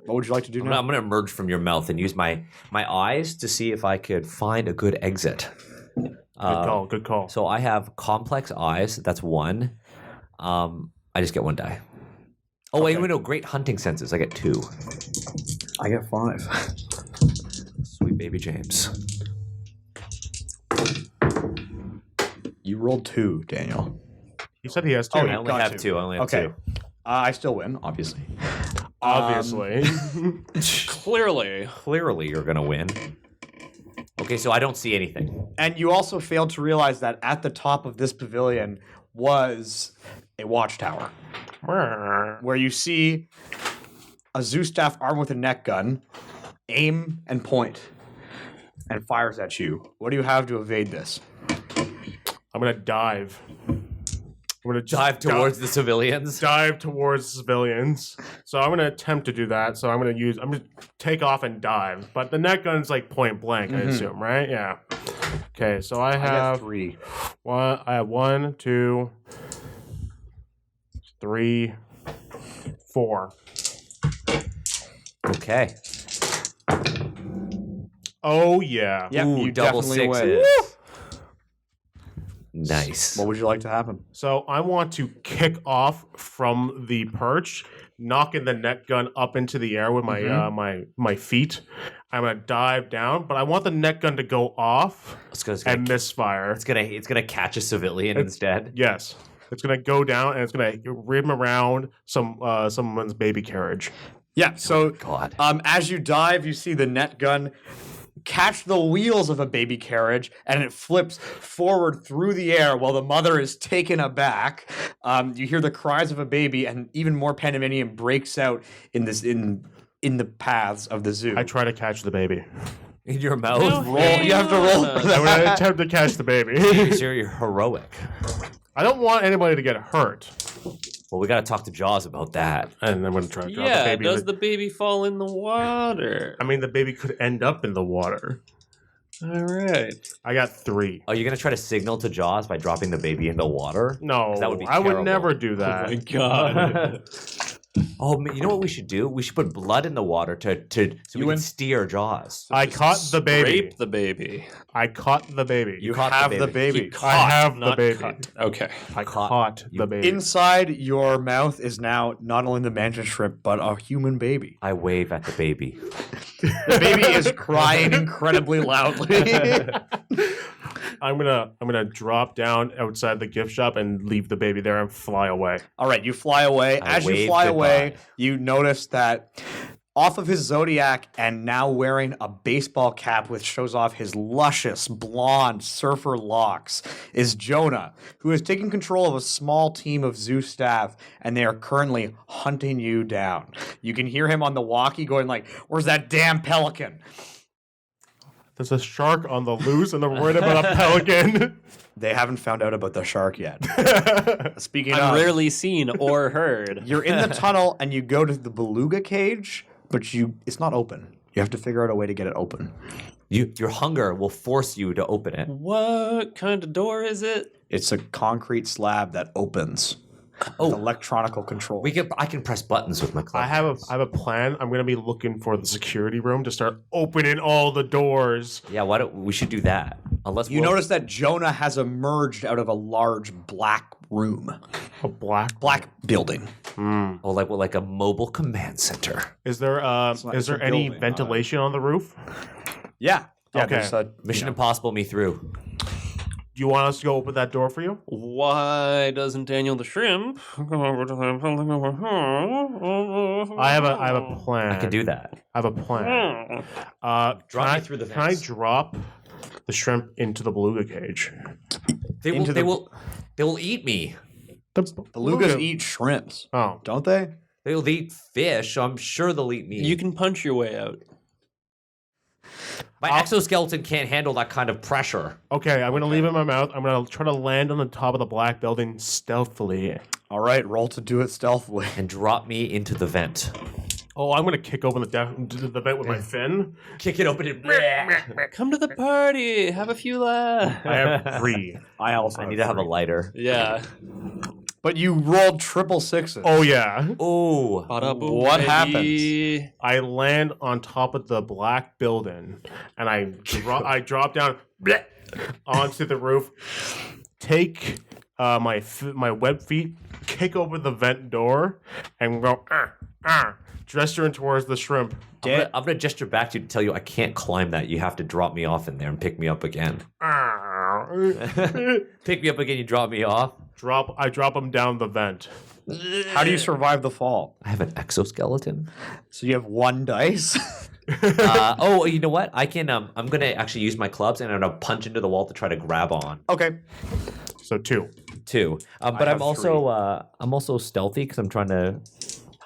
What would you like to do now? I'm going to emerge from your mouth and use my eyes to see if I could find a good exit. Good call. So I have complex eyes. That's 1. I just get 1 die. Oh, wait, no, great hunting senses. I get 2. I get 5. Sweet baby James. You rolled 2, Daniel. He said he has 2. I only have 2. I only have 2. I still win, obviously. Obviously. Clearly, you're gonna win. Okay, so I don't see anything. And you also failed to realize that at the top of this pavilion was a watchtower where you see a zoo staff armed with a net gun aim and point and fires at you. What do you have to evade this? I'm going to dive. I'm going to Dive towards the civilians. Dive towards civilians. So I'm going to attempt to do that. So I'm going to take off and dive. But the net gun's like point blank, I assume, right? Yeah. Okay, so I have 3. I have 1, 2, 3, 4. Okay. Oh yeah. Yep, Ooh, you double definitely sixes. win. Nice. What would you like to happen? So I want to kick off from the perch, knocking the net gun up into the air with my my feet. I'm gonna dive down, but I want the net gun to go off and misfire. It's gonna catch a civilian instead. Yes, it's gonna go down and it's gonna rim around someone's baby carriage. Yeah, so God. As you dive, you see the net gun catch the wheels of a baby carriage, and it flips forward through the air while the mother is taken aback. You hear the cries of a baby, and even more pandemonium breaks out in the paths of the zoo. I try to catch the baby. In your mouth? You have to roll for I'm that. gonna attempt to catch the baby. You're heroic. I don't want anybody to get hurt. Well, we gotta talk to Jaws about that. And I'm gonna try to drop the Yeah, baby. does the baby fall in the water? I mean, the baby could end up in the water. All right. I got 3. Are you gonna try to signal to Jaws by dropping the baby into water? No, That would be I would terrible. never do that. Oh my god. Oh, man, you know what we should do? We should put blood in the water so we can steer Jaws. I caught the baby. Rape the baby. I caught the baby. You caught have the the baby. baby. I have the not baby. cut. Okay. I caught the baby. Inside your mouth is now not only the mantis shrimp, but a human baby. I wave at the baby. The baby is crying incredibly loudly. I'm gonna drop down outside the gift shop and leave the baby there and fly away. All right, you fly away. I As you wave fly away, goodbye. you notice that off of his Zodiac and now wearing a baseball cap which shows off his luscious blonde surfer locks is Jonah, who is taking control of a small team of zoo staff, and they are currently hunting you down. You can hear him on the walkie going like, "Where's that damn pelican?" There's a shark on the loose and they're worried about a pelican. They haven't found out about the shark yet. Speaking I'm of, rarely seen or heard. you're in the tunnel and you go to the beluga cage, but it's not open. You have to figure out a way to get it open. Your hunger will force you to open it. What kind of door is it? It's a concrete slab that opens. With electronical control. I can press buttons with my club. I have a plan. I'm gonna be looking for the security room to start opening all the doors. Yeah, we should do that. Unless You notice that Jonah has emerged out of a large black room. A black. Building. like a mobile command center. Is there not- is it's there a any building, ventilation on the roof? Yeah. Okay. There's a, Mission Impossible me through. Do you want us to go open that door for you? Why doesn't Daniel the shrimp go over to him? I have a plan. I can do that. I have a plan. Drop me through the Can I vents. drop the shrimp into the beluga cage? They will eat me. The belugas eat shrimps, Oh, don't they? They'll eat fish. So I'm sure they'll eat me. You can punch your way out. My exoskeleton can't handle that kind of pressure. okay. I'm gonna leave it in my mouth. I'm gonna try to land on the top of the black building stealthily. All right, roll to do it stealthily. And drop me into the vent. Oh, I'm gonna kick open the vent with my fin. Kick it open and Come to the party. Have a few laughs. I have 3. I also I need to have a lighter. Yeah. But you rolled triple sixes. Oh yeah. Oh, Ba-da-boom, What baby. I land on top of the black building, and I drop down. Bleh, onto the roof, take my web feet, kick over the vent door, and go gesturing towards the shrimp. I'm gonna gesture back to you to tell you I can't climb that. You have to drop me off in there and pick me up again. Pick me up again. You drop me off. I drop him down the vent. How do you survive the fall? I have an exoskeleton. So you have 1 dice. Oh, you know what? I can. I'm gonna actually use my clubs and I'm gonna punch into the wall to try to grab on. Okay. So 2. 2. But have I'm also stealthy because I'm trying to.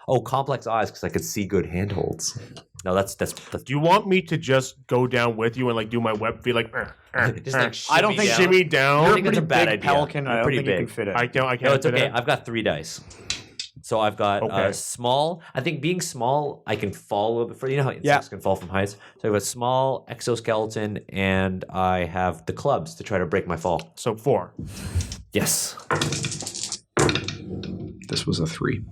Oh, complex eyes because I could see good handholds. No, that's. Do you want me to just go down with you and like do my web feet like? Just like I don't think shimmy down. I think it's a bad big idea. pelican. I don't Pretty think you big. can fit it. I can't. No, it's fit okay. in. I've got 3 dice. So I've got Okay. small. I think being small, I can fall a little bit further. You know how insects can fall from heights. So I've got small exoskeleton, and I have the clubs to try to break my fall. So 4. Yes. This was a 3.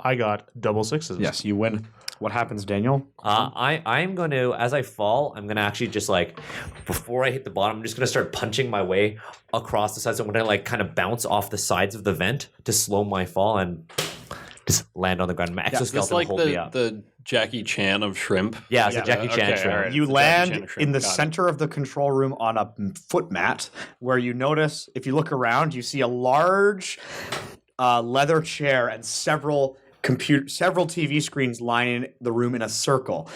I got double 6s. Yes, you win. What happens, Daniel? I'm going to, as I fall, I'm going to actually just like, before I hit the bottom, I'm just going to start punching my way across the sides. So I'm going to like kind of bounce off the sides of the vent to slow my fall and just land on the ground. My exoskeleton It's like will hold me up. the Jackie Chan of shrimp. Yeah, it's a Jackie Chan shrimp. all right. You It's a Jackie land Chan shrimp. in the Got it. center of the control room on a foot mat where you notice, if you look around, you see a large leather chair and several TV screens lining the room in a circle.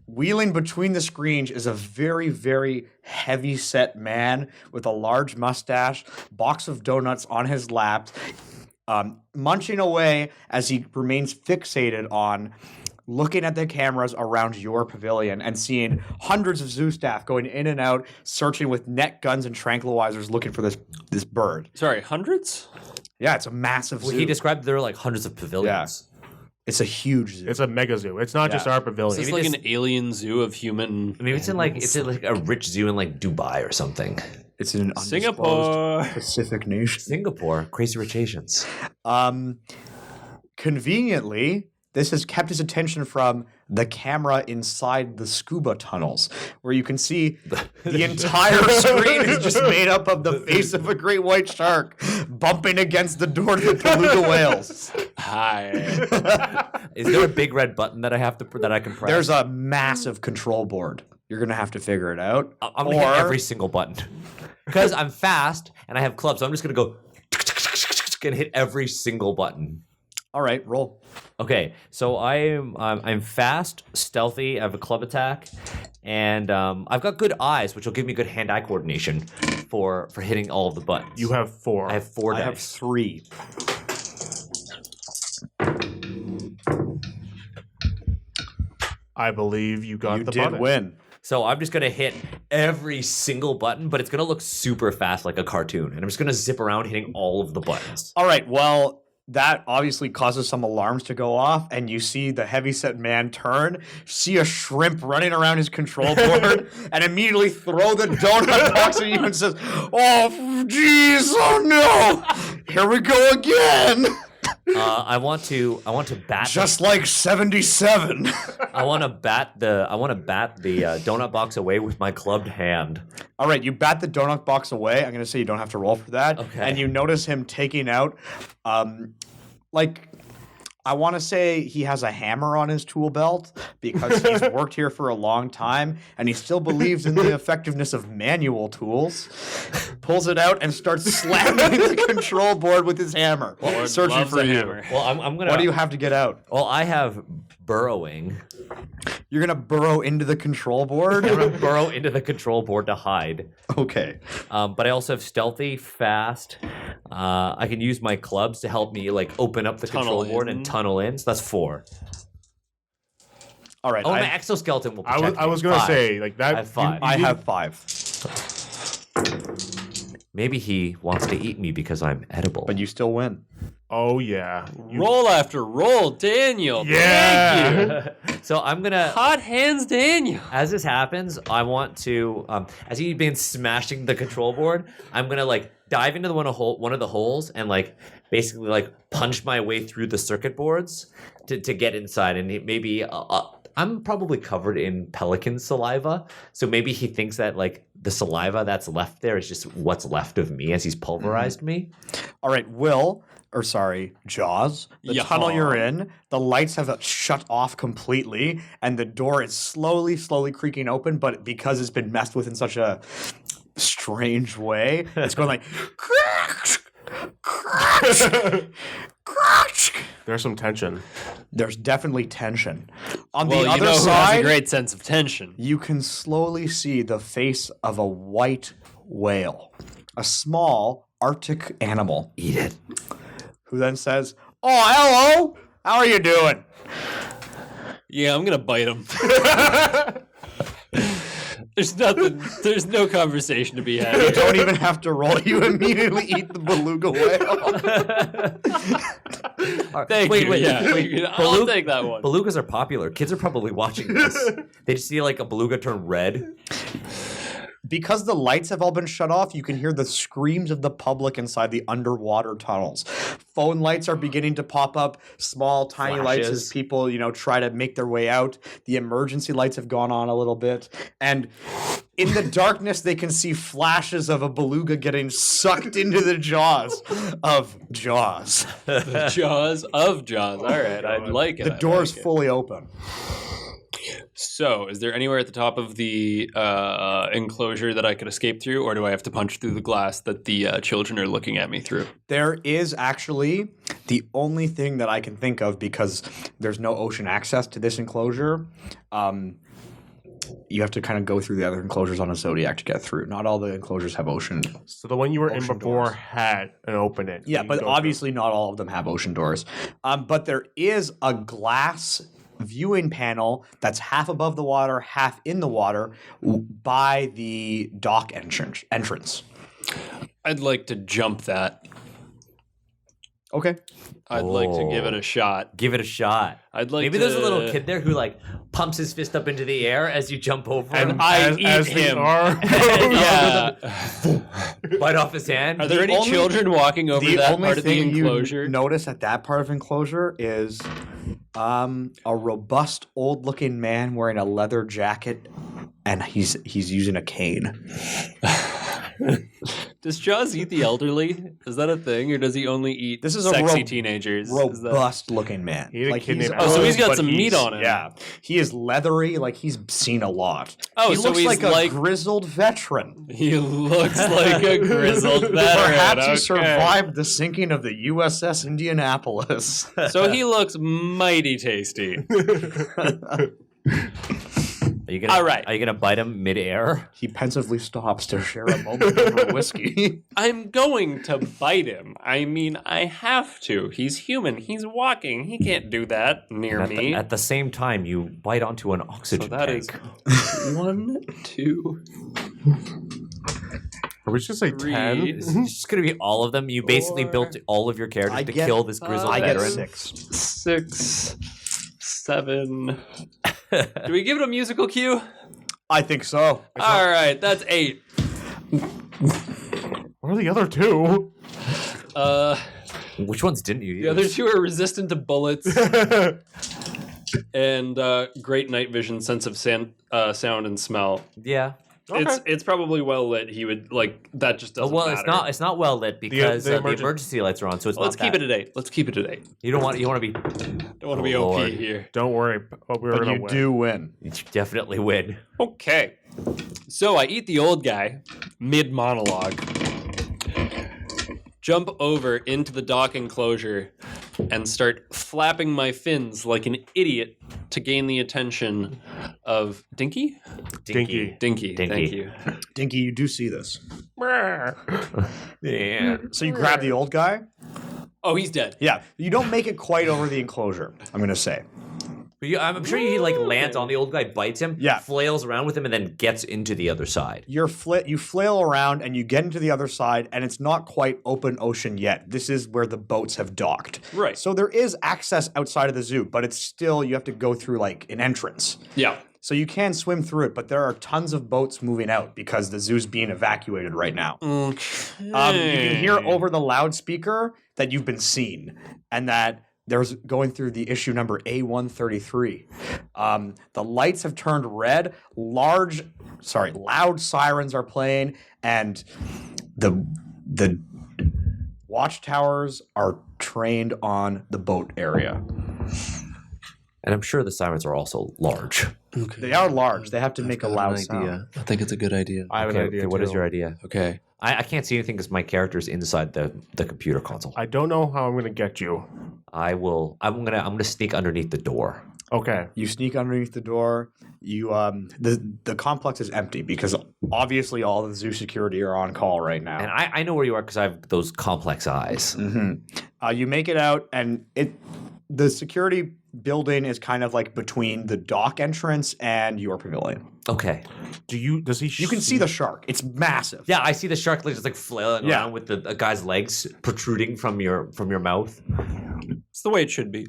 Wheeling between the screens is a very, very heavy-set man with a large mustache, box of donuts on his lap, munching away as he remains fixated on looking at the cameras around your pavilion and seeing hundreds of zoo staff going in and out, searching with net guns and tranquilizers looking for this bird. Sorry, hundreds? Yeah, it's a massive zoo. He described there were like hundreds of pavilions. It's a huge zoo. It's a mega zoo. It's not just Yeah. our pavilion. Is this Maybe like this- an alien zoo of human? I mean, it's in like a rich zoo in like Dubai or something. It's in an undisclosed Singapore. Pacific nation. Singapore, crazy rich Asians. Conveniently, this has kept his attention from the camera inside the scuba tunnels, where you can see the entire screen is just made up of the face of a great white shark bumping against the door to the beluga whales. Hi. Is there a big red button that I can press? There's a massive control board. You're gonna have to figure it out. I'm gonna hit every single button because I'm fast and I have clubs. So I'm just gonna go and hit every single button. All right, roll. Okay, so I'm fast, stealthy. I have a club attack, and I've got good eyes, which will give me good hand-eye coordination for hitting all of the buttons. You have 4. I have 4 dice. I have 3. I believe you got You the did button. win. So I'm just gonna hit every single button, but it's gonna look super fast like a cartoon, and I'm just gonna zip around hitting all of the buttons. All right, well, that obviously causes some alarms to go off, and you see the heavyset man turn, see a shrimp running around his control board, and immediately throw the donut box at you and says, "Oh, jeez, oh no, here we go again." I want to bat. Just like 77. I want to bat the donut box away with my clubbed hand. All right, you bat the donut box away. I'm going to say you don't have to roll for that. Okay. And you notice him taking out, I want to say he has a hammer on his tool belt because he's worked here for a long time and he still believes in the effectiveness of manual tools. Pulls it out and starts slamming the control board with his hammer, searching Loves for a you. hammer. Well, I'm gonna. What do you have to get out? Well, I have burrowing. You're going to burrow into the control board? I'm gonna burrow into the control board to hide. Okay. But I also have stealthy, fast. I can use my clubs to help me like open up the control board and tunnel in. So that's 4. All right. Oh, my exoskeleton will protect I was me. gonna 5. say like that. I have 5. I have 5. Maybe he wants to eat me because I'm edible. But you still win. Oh yeah. Roll after roll, Daniel. Yeah. Thank you. So I'm gonna. Hot hands, Daniel. As this happens, I want to, as he's been smashing the control board, I'm gonna like dive into one of the holes and like basically like punch my way through the circuit boards to get inside, and maybe I I'm probably covered in pelican saliva. So maybe he thinks that like the saliva that's left there is just what's left of me as he's pulverized me. All right, Jaws, the Yeah. tunnel you're in, the lights have shut off completely, and the door is slowly creaking open, but because it's been messed with in such a strange way, it's going like There's some tension. There's definitely tension. On Well, the you other know who has a side, great sense of tension. you can slowly see the face of a white whale, a small Arctic animal, Eat it. who then says, "Oh, hello! How are you doing?" Yeah, I'm gonna bite him. There's no conversation to be You had. don't even have to roll. You immediately eat the beluga whale. Thank you. Yeah, I'll take that one. Belugas are popular. Kids are probably watching this. They just see like a beluga turn red. Because the lights have all been shut off, you can hear the screams of the public inside the underwater tunnels. Phone lights are beginning to pop up, small, tiny lights as Flashes. people, try to make their way out. The emergency lights have gone on a little bit. And in the darkness, they can see flashes of a beluga getting sucked into the jaws of Jaws. The jaws of Jaws. All right, I like it. The I door's like it. fully open. So, is there anywhere at the top of the enclosure that I could escape through, or do I have to punch through the glass that the children are looking at me through? There is actually the only thing that I can think of, because there's no ocean access to this enclosure. You have to kind of go through the other enclosures on a Zodiac to get through. Not all the enclosures have ocean. So the one you were in Ocean before doors. had an opening. Yeah, You but go through. obviously not all of them have ocean doors. But there is a glass viewing panel that's half above the water, half in the water by the dock entrance. I'd like to jump that. Okay. I'd like to give it a shot. Give it a shot. I'd like Maybe to... there's a little kid there who like pumps his fist up into the air as you jump over And him, I eat as they him. are, Yeah. bite off his hand. Are there The any only- children walking over The that only part of the thing enclosure? you notice at that part of enclosure is a robust, old-looking man wearing a leather jacket, and he's using a cane. Does Jaws eat the elderly? Is that a thing, or does he only eat This is a sexy teenagers? Is that- Robust-looking man. He ate a kid named Oh, so he's got but some meat on him. Yeah, he is leathery. Like he's seen a lot. Oh, he so looks he's like a like- grizzled veteran. He looks like a grizzled veteran. Perhaps he okay. survived the sinking of the USS Indianapolis. So he looks mighty tasty. Are you gonna, All right. Are you gonna bite him midair? He pensively stops to share a moment over whiskey. I'm going to bite him. I mean, I have to. He's human. He's walking. He can't do that near At me. the, at the same time, you bite onto an So oxygen that tank. is 1, 2, Are we just say 3. 10? It's just gonna be all of them. You basically Four. built all of your characters I to get- kill this grizzled I get veteran. 6. 6, 7. Do we give it a musical cue? I think so. All right, that's 8. What are the other two? Which ones didn't you use? The other 2 are resistant to bullets and great night vision, sense of sound and smell. Yeah. It's probably well lit. He would like that. Just doesn't Well, matter. it's not well lit because the the emergen- emergency lights are on, so it's Let's not keep that. it at 8. Let's keep it at 8. You don't want to be. Don't want to be Oh, OP Lord. here. Don't worry. We're But gonna you win. do win. You definitely win. Okay. So I eat the old guy mid monologue, jump over into the dock enclosure, and start flapping my fins like an idiot to gain the attention of Dinky. Dinky. Dinky. Dinky. Thank you. Dinky, you do see this. Yeah. So you grab the old guy. Oh, he's dead. Yeah, you don't make it quite over the enclosure, I'm going to say. I'm sure he like lands on the old guy, bites him, Yeah. flails around with him, and then gets into the other side. You flail around and you get into the other side, and it's not quite open ocean yet. This is where the boats have docked. Right. So there is access outside of the zoo, but it's still, you have to go through like an entrance. Yeah. So you can swim through it, but there are tons of boats moving out because the zoo's being evacuated right now. You can hear over the loudspeaker that you've been seen and that there's going through the issue number A133. The lights have turned red. Loud sirens are playing, and the watchtowers are trained on the boat area. And I'm sure the sirens are also large. Okay. They are large. They have to make a loud sound. I think it's a good idea. I have an idea. What is too. your idea? Okay. I can't see anything because my character's inside the computer console. I don't know how I'm going to get you. I'm gonna sneak underneath the door. Okay. You sneak underneath the door. You the complex is empty because obviously all the zoo security are on call right now. And I know where you are because I have those complex eyes. You make it out, and the security building is kind of like between the dock entrance and your pavilion. Okay. Does he? You can see the shark. It's massive. Yeah, I see the shark just like flailing Yeah. around with the guy's legs protruding from your mouth. It's the way it should be.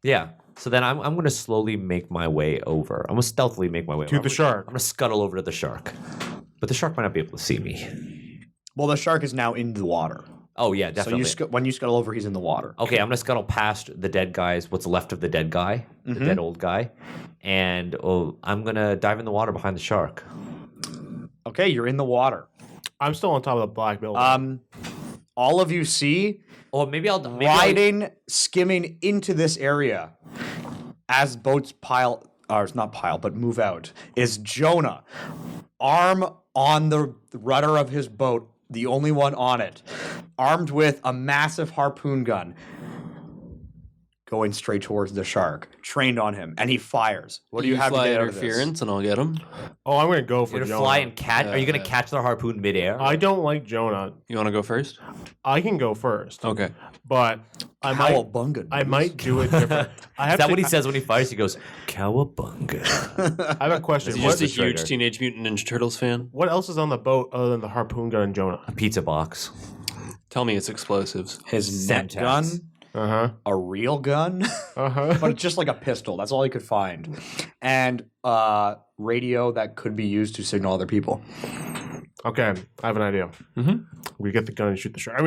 Yeah. So then I'm going to slowly make my way over. I'm going to stealthily make my way to over. the shark. I'm going to scuttle over to the shark. But the shark might not be able to see me. Well, the shark is now in the water. Oh, yeah, definitely. So when you scuttle over, he's in the water. Okay, I'm going to scuttle past the dead guys, what's left of the dead guy, the dead old guy. And I'm going to dive in the water behind the shark. Okay, you're in the water. I'm still on top of the black building. All of you see Maybe I'll skimming into this area as boats move out, is Jonah. Arm on the rudder of his boat, the only one on it, armed with a massive harpoon gun, going straight towards the shark, trained on him, and he fires. What do you have to fly get out of this? interference, and I'll get him. Oh, I'm going to go for You're Jonah. gonna fly and catch. Are you gonna catch the harpoon midair? I don't like Jonah. You want to go first? I can go first, Okay. but I might do it different. Is that what he says when he fires? He goes, "Cowabunga." I have a question. Is he What, just a huge Teenage Mutant Ninja Turtles fan? what else is on the boat other than the harpoon gun and Jonah? A pizza box. Tell me it's explosives. His net Semtex. gun, a real gun, but it's just like a pistol. That's all he could find, and radio that could be used to signal other people. Okay, I have an idea. We get the gun and shoot the shark.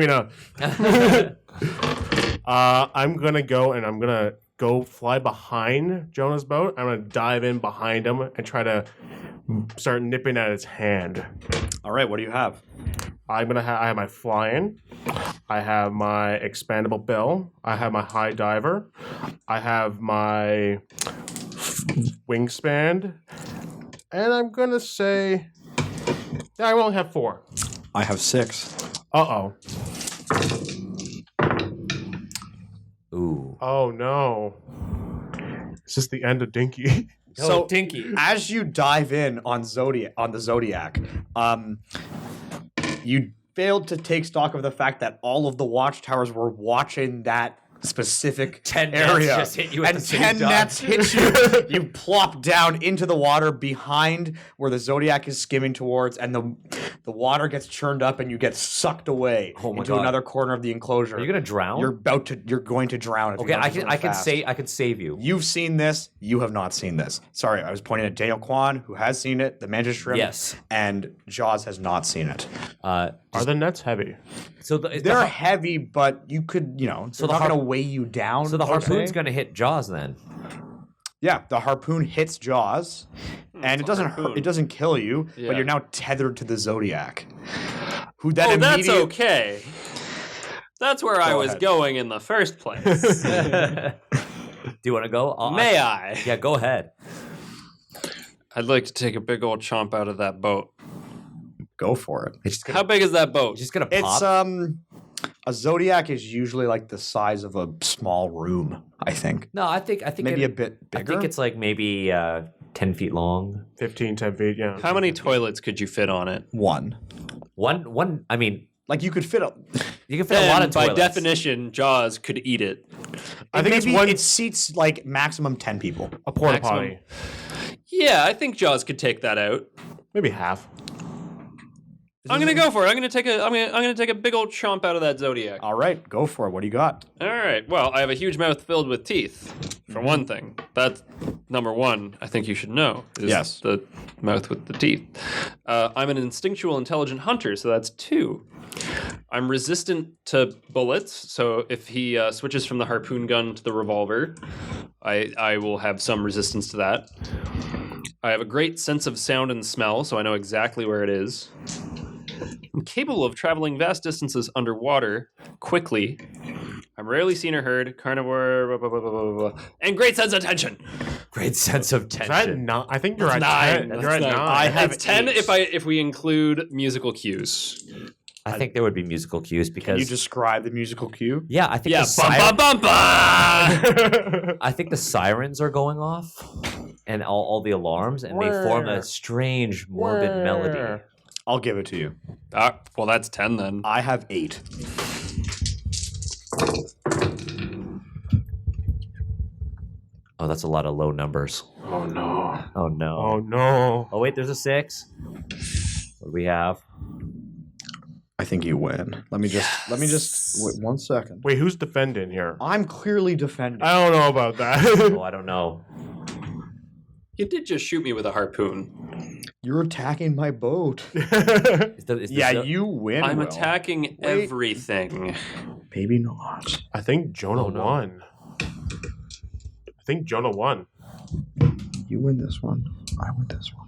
I'm gonna go and I'm gonna go fly behind Jonah's boat. I'm gonna dive in behind him and try to start nipping at his hand. All right, what do you have? I have my flying. I have my expandable bill. I have my high diver. I have my wingspan. And I'm gonna say, I only have 4. I have 6. Uh-oh. Ooh. Oh no. Is this the end of Dinky? So Tinky. as you dive in on the Zodiac, you failed to take stock of the fact that all of the watchtowers were watching that specific 10 nets area, just hit you at and the same 10 time. nets hit you. You plop down into the water behind where the Zodiac is skimming towards, and the water gets churned up, and you get sucked away Oh my into God. another corner of the enclosure. Are you gonna drown? You're going to drown. If Okay, you I can save you. You've seen this. You have not seen this. Sorry, I was pointing at Daniel Kwan, who has seen it, the Mantis Shrimp. Yes. And Jaws has not seen it. Are the nets heavy? So They're heavy, but you could, so the they're not going to weigh you down. So the per harpoon's se. gonna hit Jaws then. Yeah, the harpoon hits Jaws, and it doesn't hurt. It doesn't kill you, Yeah. but you're now tethered to the Zodiac. Who then Oh, that's immediately? okay. That's where I was ahead. going in the first place. Do you want to go? May I? Yeah, go ahead. I'd like to take a big old chomp out of that boat. Go for it. It's just How big is that boat? just gonna pop. It's a Zodiac is usually like the size of a small room. I think No, I think maybe it- a bit I bigger. think it's like maybe 10 feet long. 15, 10 feet, yeah. How many toilets could you fit on it? one. One. I mean, Like you could fit a. you can fit a lot of by toilets. definition, Jaws could eat it. I think maybe it's one it seats like maximum 10 people. a porta maximum. potty. Yeah, I think Jaws could take that out. Maybe half. I'm gonna go for it. I'm gonna take a big old chomp out of that Zodiac. All right, go for it. What do you got? All right. Well, I have a huge mouth filled with teeth. For one thing, that's number one. I think you should know. Is Yes. the mouth with the teeth. I'm an instinctual, intelligent hunter, so that's 2. I'm resistant to bullets, so if he switches from the harpoon gun to the revolver, I will have some resistance to that. I have a great sense of sound and smell, so I know exactly where it is. I'm capable of traveling vast distances underwater quickly. I'm rarely seen or heard. Carnivore, blah, blah, blah, blah, blah, blah. And great sense of tension. Great sense of Is that tension. I think you're at 9. 10. You're at That's 9. I have It's 10 8. if we include musical cues. I think there would be musical cues Can because you describe the musical cue? yeah, I think Yeah, the bum bum bum bum. I think the sirens are going off and all the alarms and they form a strange morbid melody. I'll give it to you. Well, that's 10 then. I have 8. Oh, that's a lot of low numbers. Oh no. Oh no. Oh no. Oh wait, there's a 6. What do we have? I think you win. Let me just wait 1 second. Wait, who's defending here? I'm clearly defending. I don't know about that. Oh, I don't know. You did just shoot me with a harpoon. You're attacking my boat. Is Yeah, the- you win. I'm Will. attacking everything. Maybe not. I think Jonah Oh, no. won. I think Jonah won. You win this one. I win this one.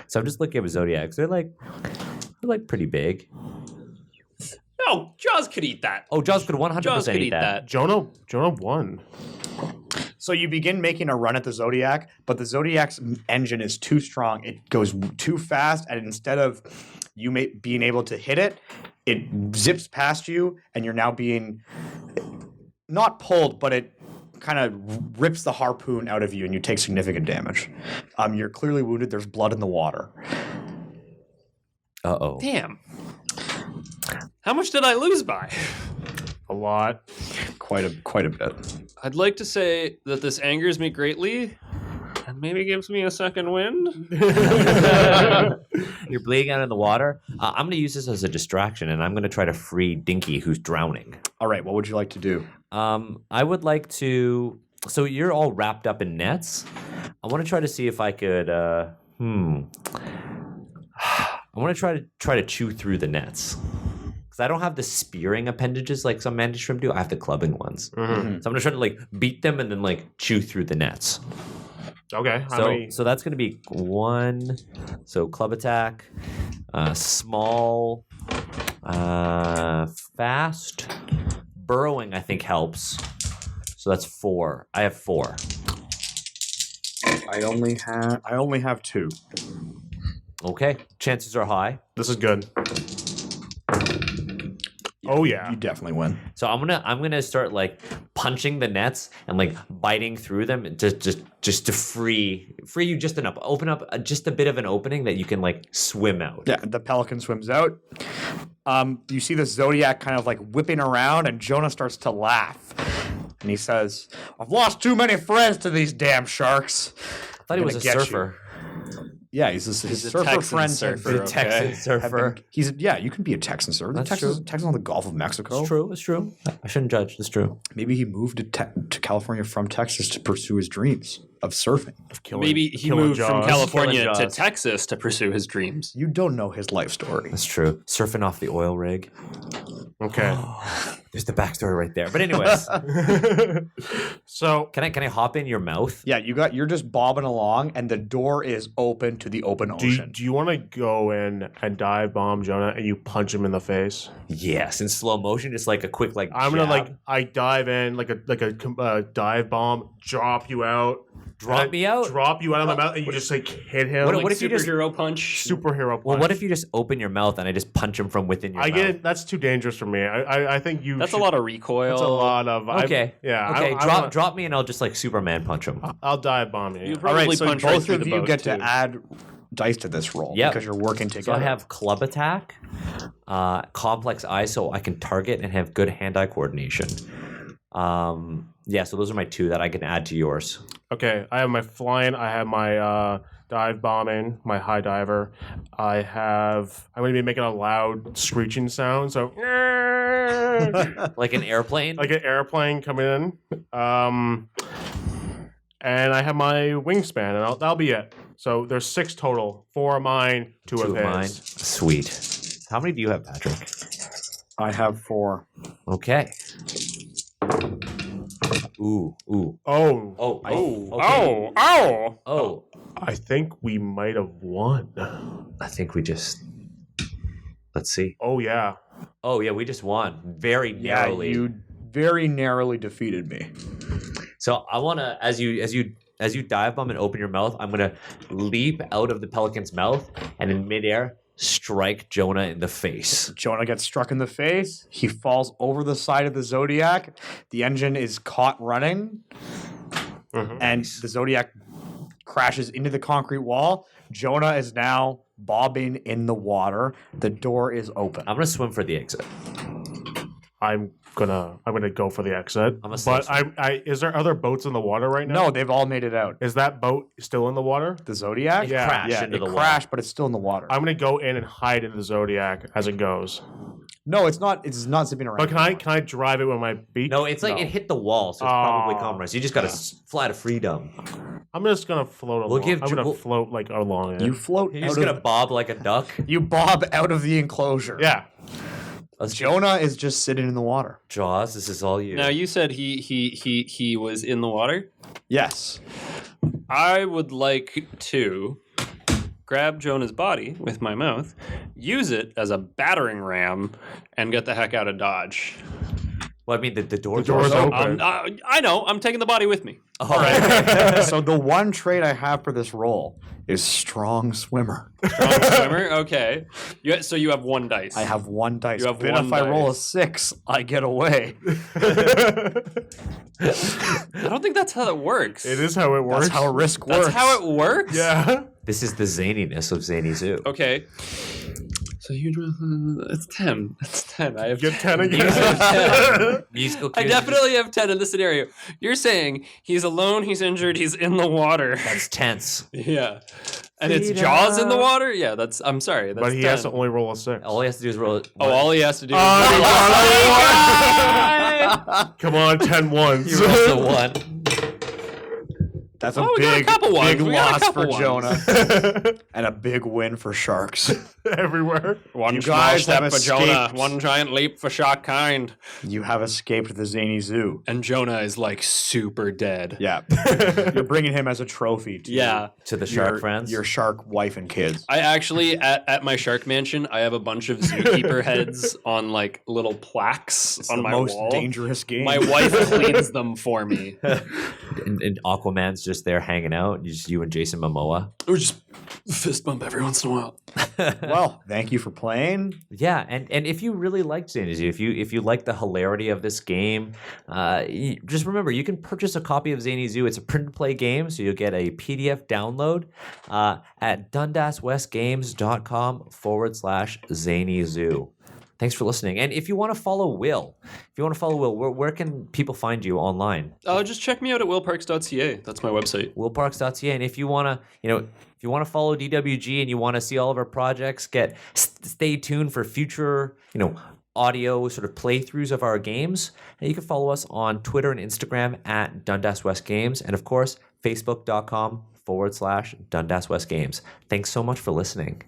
So I'm just looking at zodiacs. They're like pretty big. No, Jaws could eat that. Oh, Jaws could 100% Jaws could eat eat that. that. Jonah won. So you begin making a run at the Zodiac, but the Zodiac's engine is too strong. It goes too fast, and instead of you being able to hit it, it zips past you, and you're now being not pulled, but it kind of rips the harpoon out of you, and you take significant damage. You're clearly wounded. There's blood in the water. Uh-oh. Damn. How much did I lose by? A lot. Quite a bit. I'd like to say that this angers me greatly and maybe gives me a second wind. You're bleeding out in the water. I'm going to use this as a distraction, and I'm going to try to free Dinky, who's drowning. All right, what would you like to do? I would like to. So you're all wrapped up in nets. I want to try to see if I could. I want to try to chew through the nets because I don't have the spearing appendages like some mantis shrimp do. I have the clubbing ones. Mhm. So I'm gonna try to like beat them and then like chew through the nets. Okay. How many? So that's gonna be 1. So club attack, small, fast, burrowing. I think helps. So that's 4. I have 4. I only have 2. Okay, chances are high. This is good. Oh yeah. You definitely win. So I'm gonna start like punching the nets and like biting through them to just to free you just enough, open up just a bit of an opening that you can like swim out. Yeah, the pelican swims out. You see the Zodiac kind of like whipping around, and Jonah starts to laugh. And he says, "I've lost too many friends to these damn sharks." I thought he was a Gonna get surfer. Yeah, his He's a surfer Texan friend. surfer. The Okay. Texan have surfer. been- you can be a Texan surfer. That's Texas true. on the Gulf of Mexico. It's true. It's true. I shouldn't judge. It's true. Maybe he moved to California from Texas to pursue his dreams of surfing. Maybe he killing moved from Jaws. California Killing to Jaws. Texas to pursue his dreams. You don't know his life story. That's true. Surfing off the oil rig. Okay. There's the backstory right there. But anyways, So can I hop in your mouth? Yeah, you're just bobbing along, and the door is open to the open ocean. do you want to go in and dive bomb Jonah and you punch him in the face? Yes, in slow motion, just like a quick like. I'm gonna jab. I dive in like a dive bomb, drop you out, Drop me out? drop you out of my mouth, and you just like hit him. What like if you just- Superhero punch? superhero? Punch. Well, what if you just open your mouth and I just punch him from within your I mouth? get it. That's too dangerous for me. I think you. That's should, a lot of recoil. That's a lot of. Okay. Yeah. Okay. I drop wanna- drop me and I'll just like Superman punch him. I'll dive bomb you. You All probably right, so punch right both through of the you boat, get too. to add dice to this roll Yep. because you're working together. So I have club attack, complex eye, so I can target and have good hand-eye coordination. Yeah, so those are my 2 that I can add to yours. Okay, I have my flying. I have my dive bombing. My high diver. I'm going to be making a loud screeching sound. So Like an airplane. like an airplane coming in. And I have my wingspan, and that'll be it. So there's 6 total. 4 of mine, 2 2 of of mine. his. Sweet. How many do you have, Patrick? I have 4. Okay. Ooh. Oh. Oh. Okay. Oh. I think we might have won. I think we just. Let's see. Oh, yeah. Oh yeah, we just won very Yeah, narrowly. you very narrowly defeated me. So I want to, as you dive bomb and open your mouth, I'm gonna leap out of the pelican's mouth and in midair strike Jonah in the face. Jonah gets struck in the face. He falls over the side of the Zodiac. The engine is caught running, and the Zodiac crashes into the concrete wall. Jonah is now bobbing in the water. The door is open. I'm gonna swim for the exit. I'm gonna go for the exit. I'm a but slow I is there other boats in the water right now? No, they've all made it out. Is that boat still in the water? The Zodiac? It crashed Yeah, into it the crashed, but it's still in the water. I'm gonna go in and hide in the Zodiac as it goes. No, it's not. It's not zipping around. But can I drive it with my beak? No, it's like it hit the wall, so it's probably compromised. You just gotta fly to freedom. I'm just gonna float along. give I'm gonna we'll- float like along it. You float. You're out just of, gonna bob like a duck. You bob out of the enclosure. Yeah. Jonah is just sitting in the water. Jaws, this is all you. Now you said he was in the water. Yes. I would like to grab Jonah's body with my mouth, use it as a battering ram, and get the heck out of Dodge. Well, I mean, the door's door's open. open. I know. I'm taking the body with me. All right. So the one trait I have for this role is strong swimmer. Strong swimmer. Okay. So you have 1 dice. I have 1 dice. You have Then one if I roll a dice. 6, I get away. I don't think that's how it works. It is how it works. That's how risk works. That's how it works. Yeah. This is the zaniness of Zany Zoo. Okay. So it's 10. It's 10. I have Get 10 You again. have 10. Musical I cues. definitely have 10 in this scenario. You're saying he's alone, he's injured, he's in the water. That's tense. Yeah. And it's Freedom. Jaws in the water? Yeah, I'm sorry. That's But he 10. has to only roll a 6. All he has to do is roll. Oh, all he has to do is Come on, 10 ones. He rolls a 1. That's a Oh, we got a big, couple ones. big We got a loss couple for ones. Jonah. And a big win for Sharks. Everywhere. One You small guys step have for Jonah, escaped. one giant leap for shark kind. You have escaped the Zany Zoo. And Jonah is like super dead. Yeah. You're bringing him as a trophy to Yeah. To the shark your, friends. your shark wife and kids. I actually, at my shark mansion, I have a bunch of Zookeeper heads on like little plaques It's on the my most wall. dangerous game. My wife cleans them for me. and Aquaman's just there hanging out. Just you and Jason Momoa. Or just fist bump every once in a while. Well, thank you for playing. Yeah, and if you really liked Zany Zoo, if you like the hilarity of this game, just remember you can purchase a copy of Zany Zoo. It's a print and play game, so you'll get a PDF download at dundaswestgames.com/Zany Zoo. Thanks for listening. And if you want to follow Will, where can people find you online? Just check me out at willparks.ca. That's my website. willparks.ca. And if you want to, if you want to follow DWG and you want to see all of our projects, stay tuned for future, audio sort of playthroughs of our games. And you can follow us on Twitter and Instagram at Dundas West Games, and of course, Facebook.com/Dundas West Games. Thanks so much for listening.